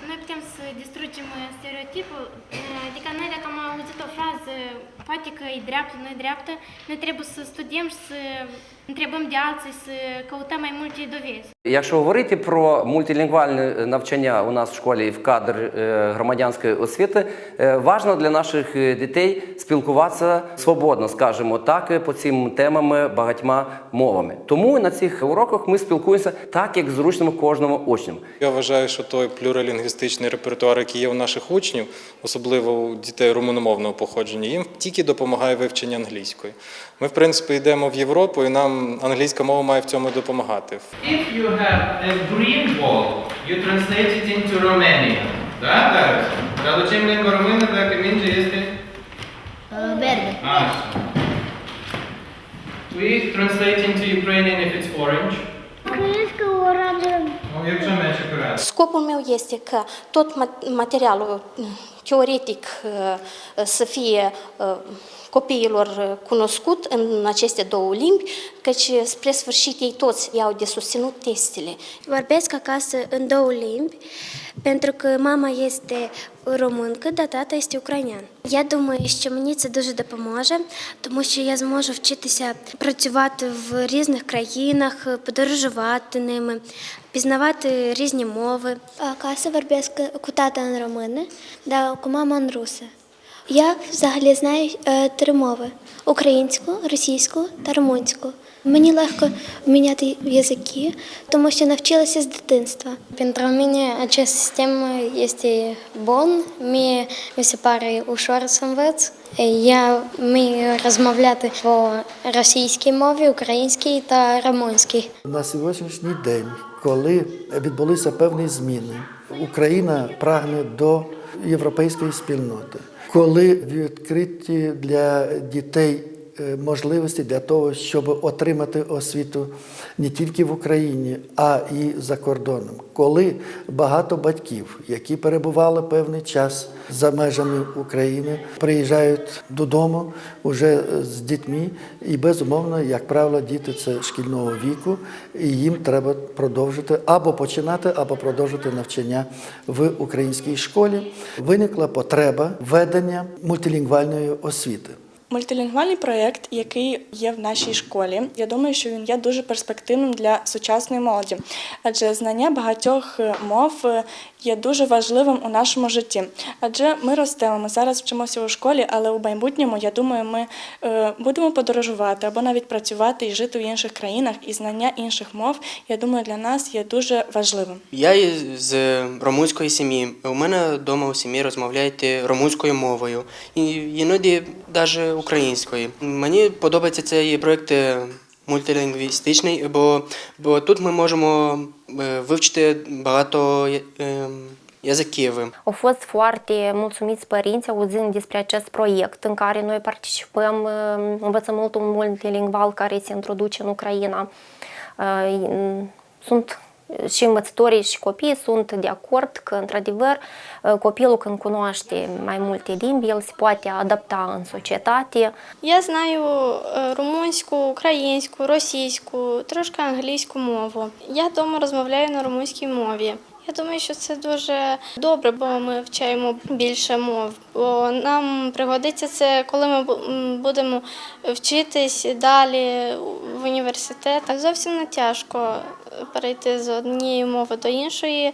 noi putem să distrugem stereotipul, adică noi dacă am auzit o frază, poate математика і dreaptă, noi trebuie să studiem și să întrebăm de alții, să căutăm mai multe dovezi. Якщо говорити про мультилінгвальне навчання у нас в школі в кадр громадянської освіти, важливо для наших дітей спілкуватися свободно, скажімо так, по цим темам багатьма мовами. Тому на цих уроках ми спілкуємося так, як зручно кожному учню. Я вважаю, що той плюралінгвістичний репертуар, який є у наших учнів, особливо у дітей румуномовного походження, їм тільки допомагає вивчення англійської. Ми, в принципі, йдемо в Європу, і нам angliська mова має в цьому допомагати. If you have a green ball, you translate it into Romanian. Da, dar traducem în limba română dacă mingea este Verde. așa. We translate into Ukrainian if it's orange. Українська оранжева. Якщо менше коротко. Scopul meu este ca tot materialul teoretic să fie copiilor cunoscut în aceste două limbi, căci spre sfârșit ei toți iau de susținut testele. Vorbesc acasă în două limbi, pentru că mama este româncă, dar tata este українян. Я думаю, що мені це дуже допоможе, тому що я зможу вчитися працювати в різних країнах, подорожувати ними, пізнавати різні мови. Acasă vorbesc cu tata în română, dar cu mama în rusă. Я взагалі знаю 3 мови – українську, російську та румунську. Мені легко міняти язики, тому що навчилася з дитинства. Pentru mine acest sistem este bun, mi se pare ușor să învăț. Я вмію розмовляти по російській мові, українській та румунській. На сьогоднішній день, коли відбулися певні зміни, Україна прагне до європейської спільноти. Коли відкриті для дітей можливості для того, щоб отримати освіту не тільки в Україні, а і за кордоном. Коли багато батьків, які перебували певний час за межами України, приїжджають додому вже з дітьми, і безумовно, як правило, діти це шкільного віку, і їм треба продовжити або починати, або продовжити навчання в українській школі. Виникла потреба введення мультилінгвальної освіти. Мультилінгвальний проєкт, який є в нашій школі, я думаю, що він є дуже перспективним для сучасної молоді, адже знання багатьох мов є дуже важливим у нашому житті. Адже ми ростемо, ми зараз вчимося у школі, але у майбутньому, я думаю, ми будемо подорожувати або навіть працювати і жити в інших країнах, і знання інших мов, я думаю, для нас є дуже важливим. Я з румунської сім'ї. У мене вдома у сім'ї розмовляють румунською мовою, і іноді навіть українською. Мені подобається цей проєкт мультилінгвістичний, бо тут ми можемо вивчити багато язиків. Au fost foarte mulțumiți părinți auzind despre acest proiect în care noi participăm, învățământul multilingval care se introduce în Ucraina. Sunt și învățătorii și copiii sunt de acord că, într-adevăr, copilul când cunoaște mai multe limbi, el se poate adapta în societate. Я знаю румунську, українську, російську, трошки англійську мову. Я вдома розмовляю на румунській мові. Я думаю, що це дуже добре, бо ми вчаємо більше мов. Бо нам пригодиться це, коли ми будемо вчитись далі в університетах. Зовсім не тяжко перейти з однієї мови до іншої.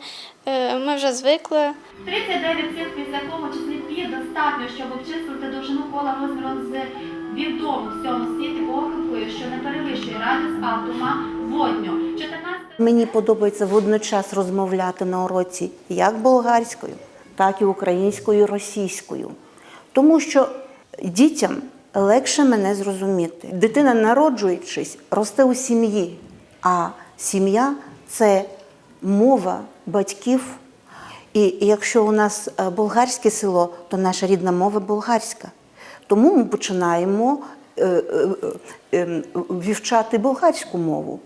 Ми вже звикли. 39 цифр з якого числі достатньо, щоб обчислити довжину кола розміром з відому всього світу похибкою, що не перевищує радіус атома водню. Мені подобається водночас розмовляти на уроці як болгарською, так і українською, російською. Тому що дітям легше мене зрозуміти. Дитина, народжуючись, росте у сім'ї, а сім'я – це мова батьків. І якщо у нас болгарське село, то наша рідна мова болгарська. Тому ми починаємо вивчати болгарську мову.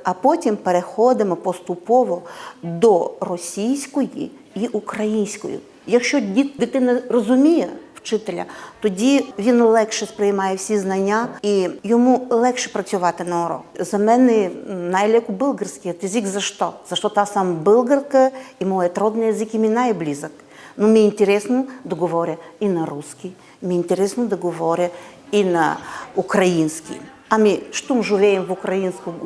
А потім переходимо поступово до російської і української. Якщо дитина розуміє вчителя, тоді він легше сприймає всі знання і йому легше працювати на урок. За мене najleku bulgarski язик. За що? За що та сам bulgarka і мой родний язик і мені найблизок. Но ми интересно да говоря и на руски, ми интересно да говоря и на украински. Ами, щом живеем в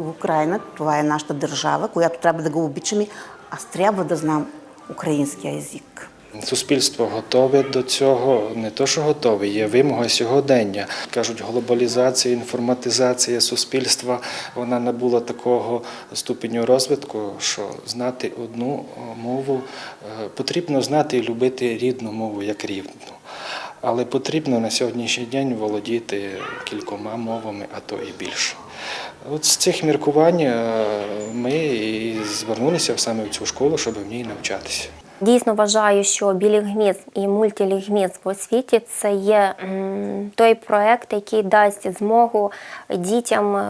Украина, това е нашата държава, която трябва да го обичаме, аз трябва да знам український язик. Суспільство готове до цього, не то, що готове, є вимога сьогодення. Кажуть, глобалізація, інформатизація суспільства, вона набула такого ступеню розвитку, що знати одну мову, потрібно знати і любити рідну мову як рідну. Але потрібно на сьогоднішній день володіти кількома мовами, а то і більше. От з цих міркувань ми і звернулися саме в цю школу, щоб в ній навчатися. Дійсно вважаю, що білінгвізм і мультилінгвізм в освіті – це є той проєкт, який дасть змогу дітям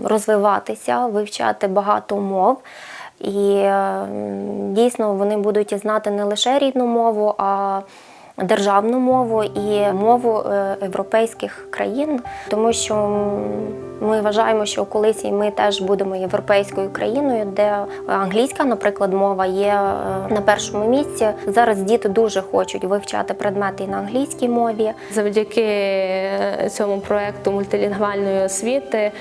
розвиватися, вивчати багато мов. І дійсно вони будуть знати не лише рідну мову, а державну мову і мову європейських країн, тому що ми вважаємо, що колись і ми теж будемо європейською країною, де англійська, наприклад, мова є на першому місці. Зараз діти дуже хочуть вивчати предмети на англійській мові. Завдяки цьому проєкту мультилінгвальної освіти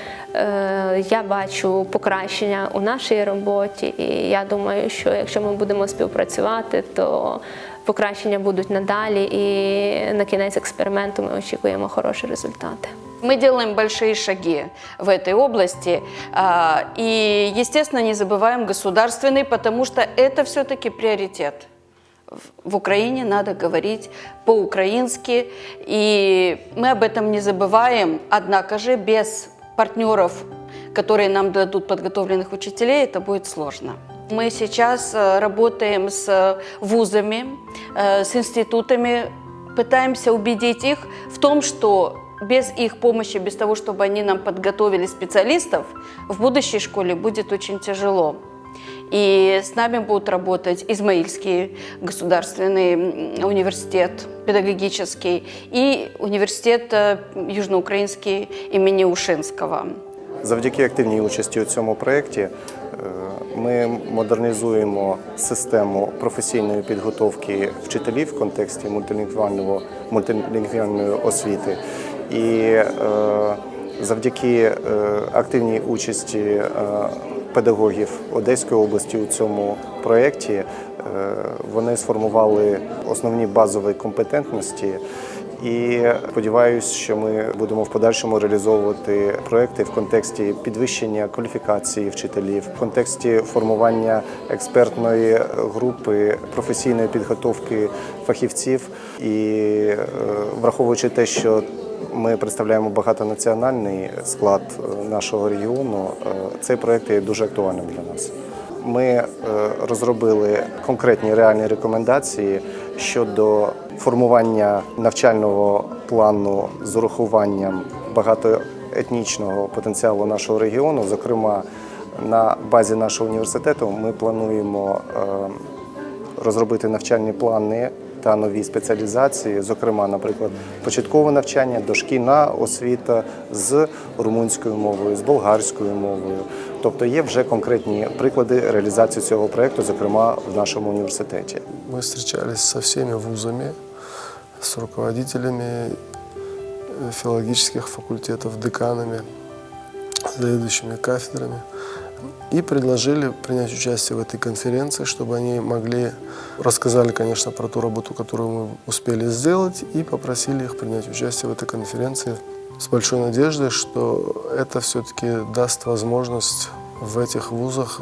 я бачу покращення у нашій роботі, і я думаю, що якщо ми будемо співпрацювати, то покращення будуть надалі, і на кінець експерименту ми очікуємо хороші результати. Мы делаем большие шаги в этой области и, естественно, не забываем государственный, потому что это все-таки приоритет. В Украине надо говорить по-украински, и мы об этом не забываем, однако же без партнеров, которые нам дадут подготовленных учителей, это будет сложно. Мы сейчас работаем с вузами, с институтами, пытаемся убедить их в том, что без их помощи, без того, чтобы они нам подготовили специалистов, в будущей школе будет очень тяжело. И с нами будут работать Измаильский государственный университет педагогический и университет Южноукраїнський імені Ушинського. Завдяки активній участі у цьому проєкті ми модернізуємо систему професійної підготовки вчителів в контексті мультилінгвальної освіти. І завдяки активній участі педагогів Одеської області у цьому проєкті вони сформували основні базові компетентності. І сподіваюся, що ми будемо в подальшому реалізовувати проекти в контексті підвищення кваліфікації вчителів, в контексті формування експертної групи, професійної підготовки фахівців. І враховуючи те, що ми представляємо багатонаціональний склад нашого регіону, цей проект є дуже актуальним для нас. Ми розробили конкретні реальні рекомендації щодо формування навчального плану з урахуванням багатоетнічного потенціалу нашого регіону. Зокрема, на базі нашого університету ми плануємо розробити навчальні плани та нові спеціалізації, зокрема, наприклад, початкове навчання, дошкільна освіта з румунською мовою, з болгарською мовою. Тобто є вже конкретні приклади реалізації цього проєкту, зокрема, в нашому університеті. Ми зустрічалися з всіма вузами, з руководителями филологических факультетов, деканами, заведующими кафедрами. И предложили принять участие в этой конференции, чтобы они рассказали, конечно, про ту работу, которую мы успели сделать, и попросили их принять участие в этой конференции с большой надеждой, что это все-таки даст возможность в этих вузах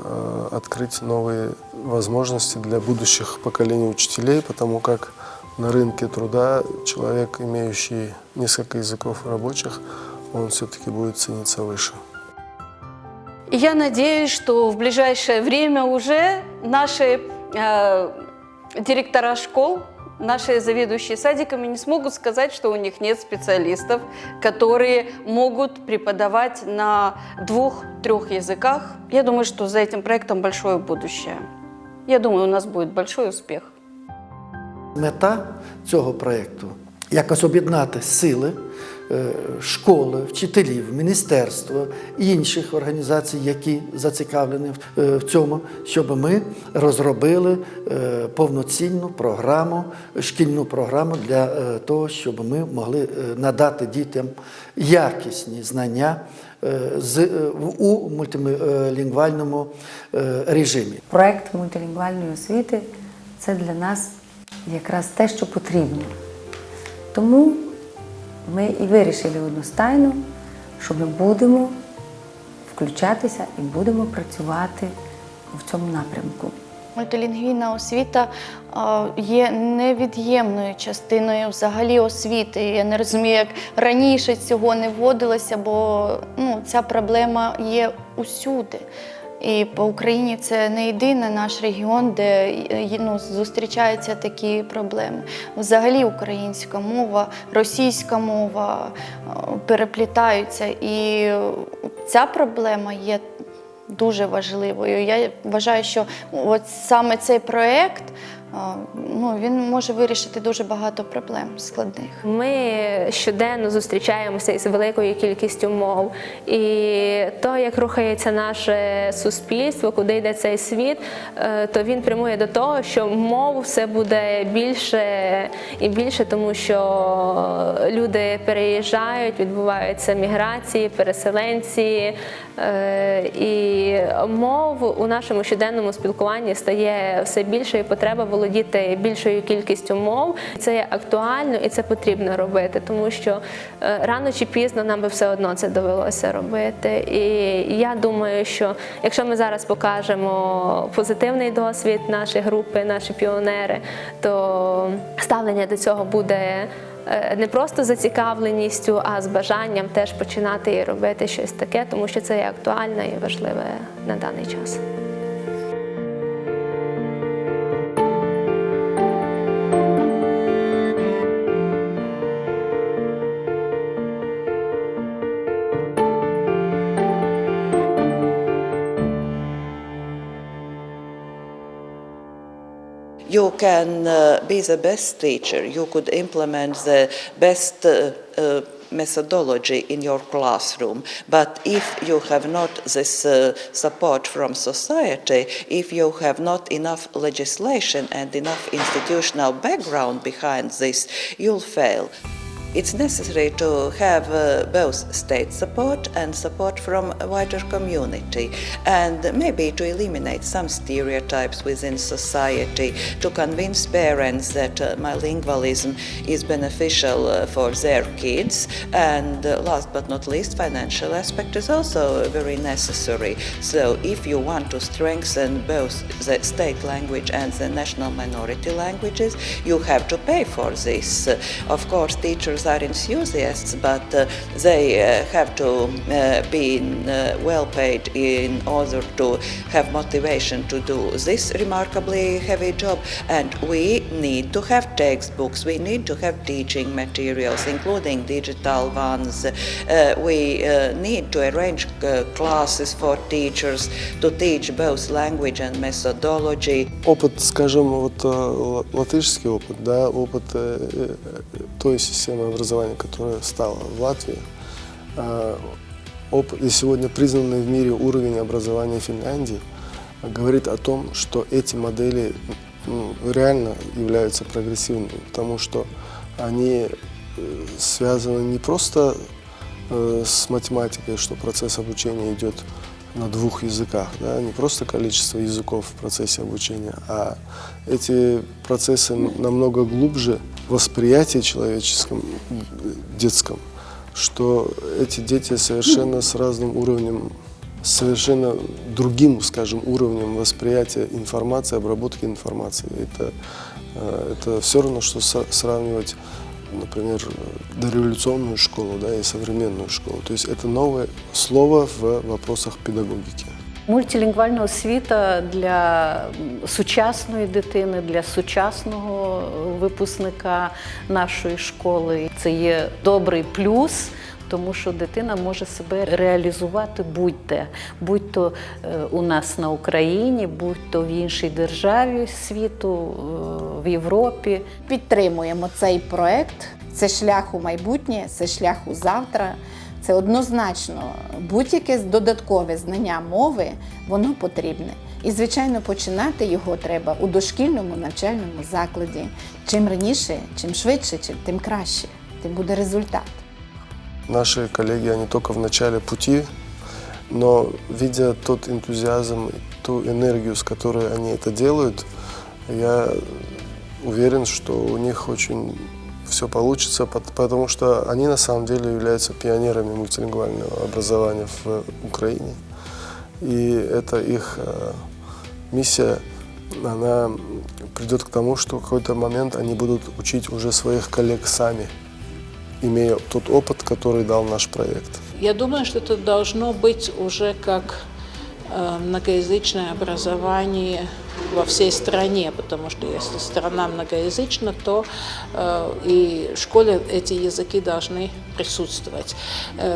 открыть новые возможности для будущих поколений учителей, потому как на рынке труда человек, имеющий несколько языков рабочих, он все-таки будет цениться выше. Я надеюсь, что в ближайшее время уже наши директора школ, наши заведующие садиками не смогут сказать, что у них нет специалистов, которые могут преподавать на 2-3 языках. Я думаю, что за этим проектом большое будущее. Я думаю, у нас будет большой успех. Мета цього проєкту – якось об'єднати сили школи, вчителів, міністерства і інших організацій, які зацікавлені в цьому, щоб ми розробили повноцінну програму, шкільну програму для того, щоб ми могли надати дітям якісні знання у мультилінгвальному режимі. Проект мультилінгвальної освіти – це для нас якраз те, що потрібно. Тому ми і вирішили одностайно, що ми будемо включатися і будемо працювати в цьому напрямку. Мультилінгвійна освіта є невід'ємною частиною взагалі освіти. Я не розумію, як раніше цього не вводилося, бо ця проблема є усюди. І по Україні це не єдиний наш регіон, де зустрічаються такі проблеми. Взагалі українська мова, російська мова переплітаються. І ця проблема є дуже важливою. Я вважаю, що от саме цей проєкт, він може вирішити дуже багато проблем складних. Ми щоденно зустрічаємося із великою кількістю мов. І то, як рухається наше суспільство, куди йде цей світ, то він прямує до того, що мов все буде більше і більше, тому що люди переїжджають, відбуваються міграції, переселенці. І мов у нашому щоденному спілкуванні стає все більше, і потреба володіти більшою кількістю мов. Це є актуально і це потрібно робити, тому що рано чи пізно нам би все одно це довелося робити. І я думаю, що якщо ми зараз покажемо позитивний досвід, наші групи, наші піонери, то ставлення до цього буде не просто зацікавленістю, а з бажанням теж починати і робити щось таке, тому що це є актуальне і важливе на даний час. You can be the best teacher, you could implement the best methodology in your classroom, but if you have not this support from society, if you have not enough legislation and enough institutional background behind this, you'll fail. It's necessary to have both state support and support from a wider community, and maybe to eliminate some stereotypes within society, to convince parents that bilingualism is beneficial for their kids, and last but not least, financial aspect is also very necessary. So if you want to strengthen both the state language and the national minority languages, you have to pay for this. Of course, teachers are enthusiasts, but they have to be well paid in order to have motivation to do this remarkably heavy job. And we need to have textbooks, we need to have teaching materials, including digital ones. We need to arrange classes for teachers to teach both language and methodology. Опыт, скажем, вот латышский опыт, да, опыт той системы образования, которая стала в Латвии, и сегодня признанный в мире уровень образования Финляндии, говорит о том, что эти модели реально являются прогрессивными, потому что они связаны не просто с математикой, что процесс обучения идет на двух языках, да, не просто количество языков в процессе обучения, а эти процессы намного глубже в восприятии человеческом, детском, что эти дети совершенно с разным уровнем, совершенно другим, скажем, уровнем восприятия информации, обработки информации. Это все равно, что сравнивать, например, дореволюционную школу, да, и современную школу. То есть это новое слово в вопросах педагогики. Мультилінгвальна освіта для сучасної дитини, для сучасного випускника нашої школи. Це є добрий плюс, тому що дитина може себе реалізувати будь-де. Будь-то у нас на Україні, будь-то в іншій державі світу, в Європі. Підтримуємо цей проект Це шлях у майбутнє, це шлях у завтра. Це однозначно будь-яке додаткове знання мови, воно потрібне. І, звичайно, починати його треба у дошкільному навчальному закладі. Чим раніше, чим швидше, тим краще, тим буде результат. Наши коллеги, они только в начале пути, но видя тот энтузиазм, ту энергию, с которой они это делают, я уверен, что у них очень все получится, потому что они на самом деле являются пионерами мультилингвального образования в Украине. И это их миссия, она придет к тому, что в какой-то момент они будут учить уже своих коллег сами, имея тот опыт, который дал наш проект. Я думаю, что это должно быть уже как многоязычное образование во всей стране, потому что если страна многоязычна, то и в школе эти языки должны присутствовать.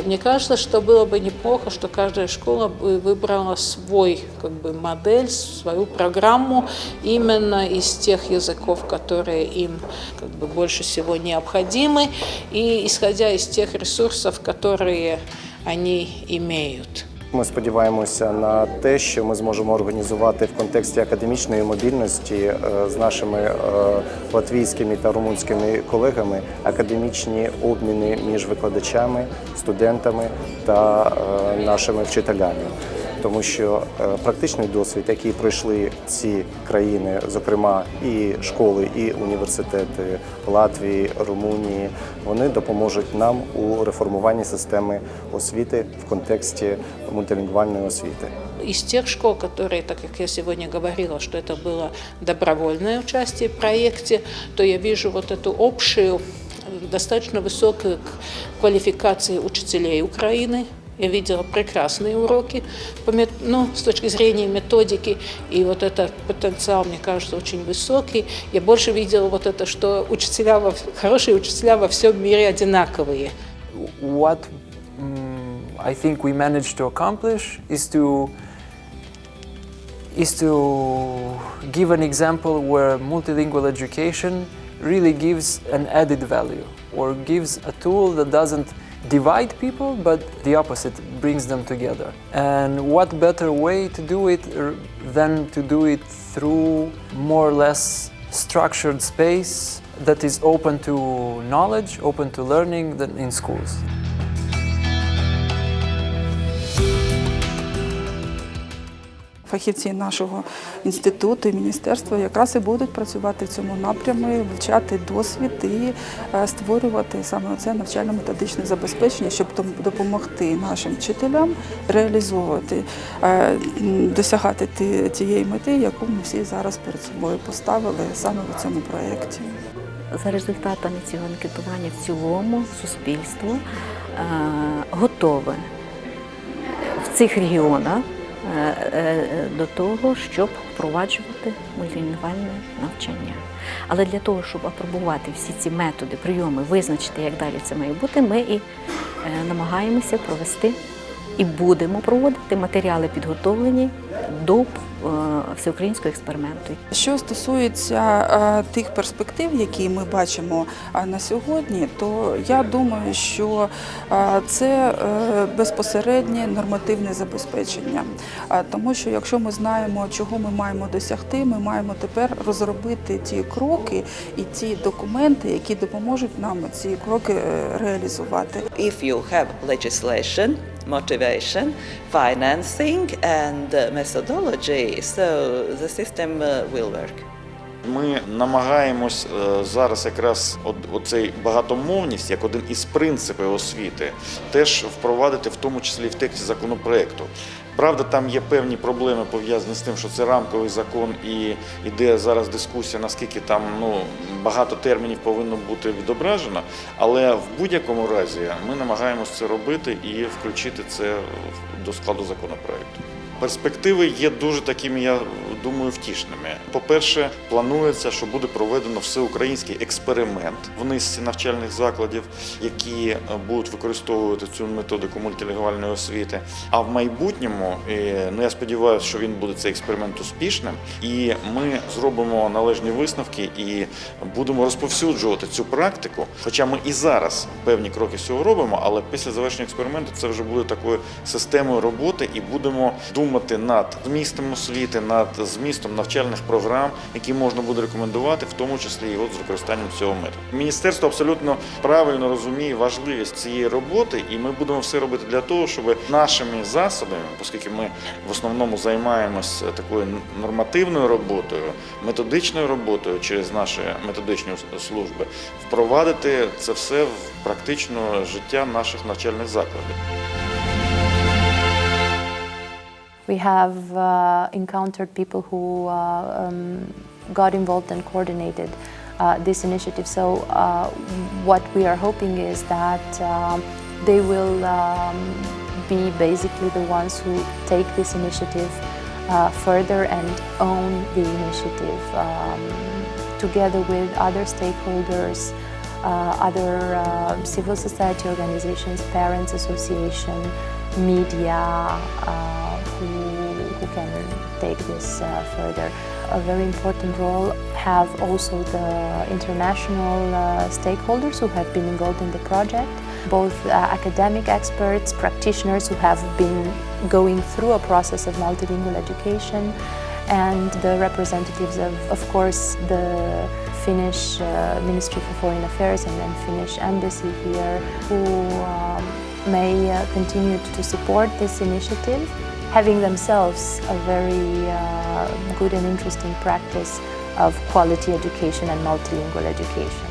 Мне кажется, что было бы неплохо, что каждая школа бы выбрала свой модель, свою программу именно из тех языков, которые им больше всего необходимы, и исходя из тех ресурсов, которые они имеют. Ми сподіваємося на те, що ми зможемо організувати в контексті академічної мобільності з нашими латвійськими та румунськими колегами академічні обміни між викладачами, студентами та нашими вчителями. Тому що практичний досвід, який пройшли ці країни, зокрема і школи, і університети Латвії, Румунії, вони допоможуть нам у реформуванні системи освіти в контексті мультилингвальной освіти. Из тех школ, которые, так как я сегодня говорила, что это было добровольное участие в проекте, то я вижу вот эту общую, достаточно высокую квалификацию учителей Украины. Я видела прекрасные уроки с точки зрения методики, и вот этот потенциал, мне кажется, очень высокий. Я больше видела вот это, что хорошие учителя во всем мире одинаковые. What I think we managed to accomplish is to give an example where multilingual education really gives an added value, or gives a tool that doesn't divide people, but the opposite, brings them together. And what better way to do it than to do it through more or less structured space that is open to knowledge, open to learning than in schools. Фахівці нашого інституту і міністерства якраз і будуть працювати в цьому напрямі, вивчати досвід і створювати саме це навчально-методичне забезпечення, щоб допомогти нашим вчителям реалізовувати, досягати тієї мети, яку ми всі зараз перед собою поставили саме в цьому проєкті. За результатами цього анкетування в цілому суспільство готове в цих регіонах до того, щоб впроваджувати мультилінгвальне навчання. Але для того, щоб апробувати всі ці методи, прийоми, визначити, як далі це має бути, ми і намагаємося провести і будемо проводити матеріали підготовлені до всеукраїнського експерименту. Що стосується тих перспектив, які ми бачимо на сьогодні, то я думаю, що це безпосереднє нормативне забезпечення. Тому що якщо ми знаємо, чого ми маємо досягти, ми маємо тепер розробити ті кроки і ті документи, які допоможуть нам ці кроки реалізувати. If you have legislation, motivation, financing and methodology, so the system will work. Ми намагаємось зараз якраз оцей багатомовність, як один із принципів освіти, теж впровадити в тому числі в тексті законопроекту. Правда, там є певні проблеми пов'язані з тим, що це рамковий закон і йде зараз дискусія, наскільки там багато термінів повинно бути відображено, але в будь-якому разі ми намагаємось це робити і включити це до складу законопроекту. Перспективи є дуже такими, я думаю, втішними. По-перше, планується, що буде проведено всеукраїнський експеримент в низці навчальних закладів, які будуть використовувати цю методику мультилінгвальної освіти. А в майбутньому, я сподіваюся, що він буде цей експеримент успішним, і ми зробимо належні висновки і будемо розповсюджувати цю практику. Хоча ми і зараз певні кроки з цього робимо, але після завершення експерименту це вже буде такою системою роботи, і будемо думати над змістом освіти, над змістом навчальних програм, які можна буде рекомендувати, в тому числі і з використанням цього методу. Міністерство абсолютно правильно розуміє важливість цієї роботи, і ми будемо все робити для того, щоб нашими засобами, оскільки ми в основному займаємося такою нормативною роботою, методичною роботою через наші методичні служби, впровадити це все в практичне життя наших навчальних закладів. We have encountered people who got involved and coordinated this initiative. So what we are hoping is that they will be basically the ones who take this initiative further and own the initiative together with other stakeholders, other civil society organizations, parents association, media, who can take this further. A very important role have also the international stakeholders who have been involved in the project, both academic experts, practitioners who have been going through a process of multilingual education, and the representatives of course, the Finnish Ministry for Foreign Affairs and then Finnish Embassy here, who may continue to support this initiative, having themselves a very good and interesting practice of quality education and multilingual education.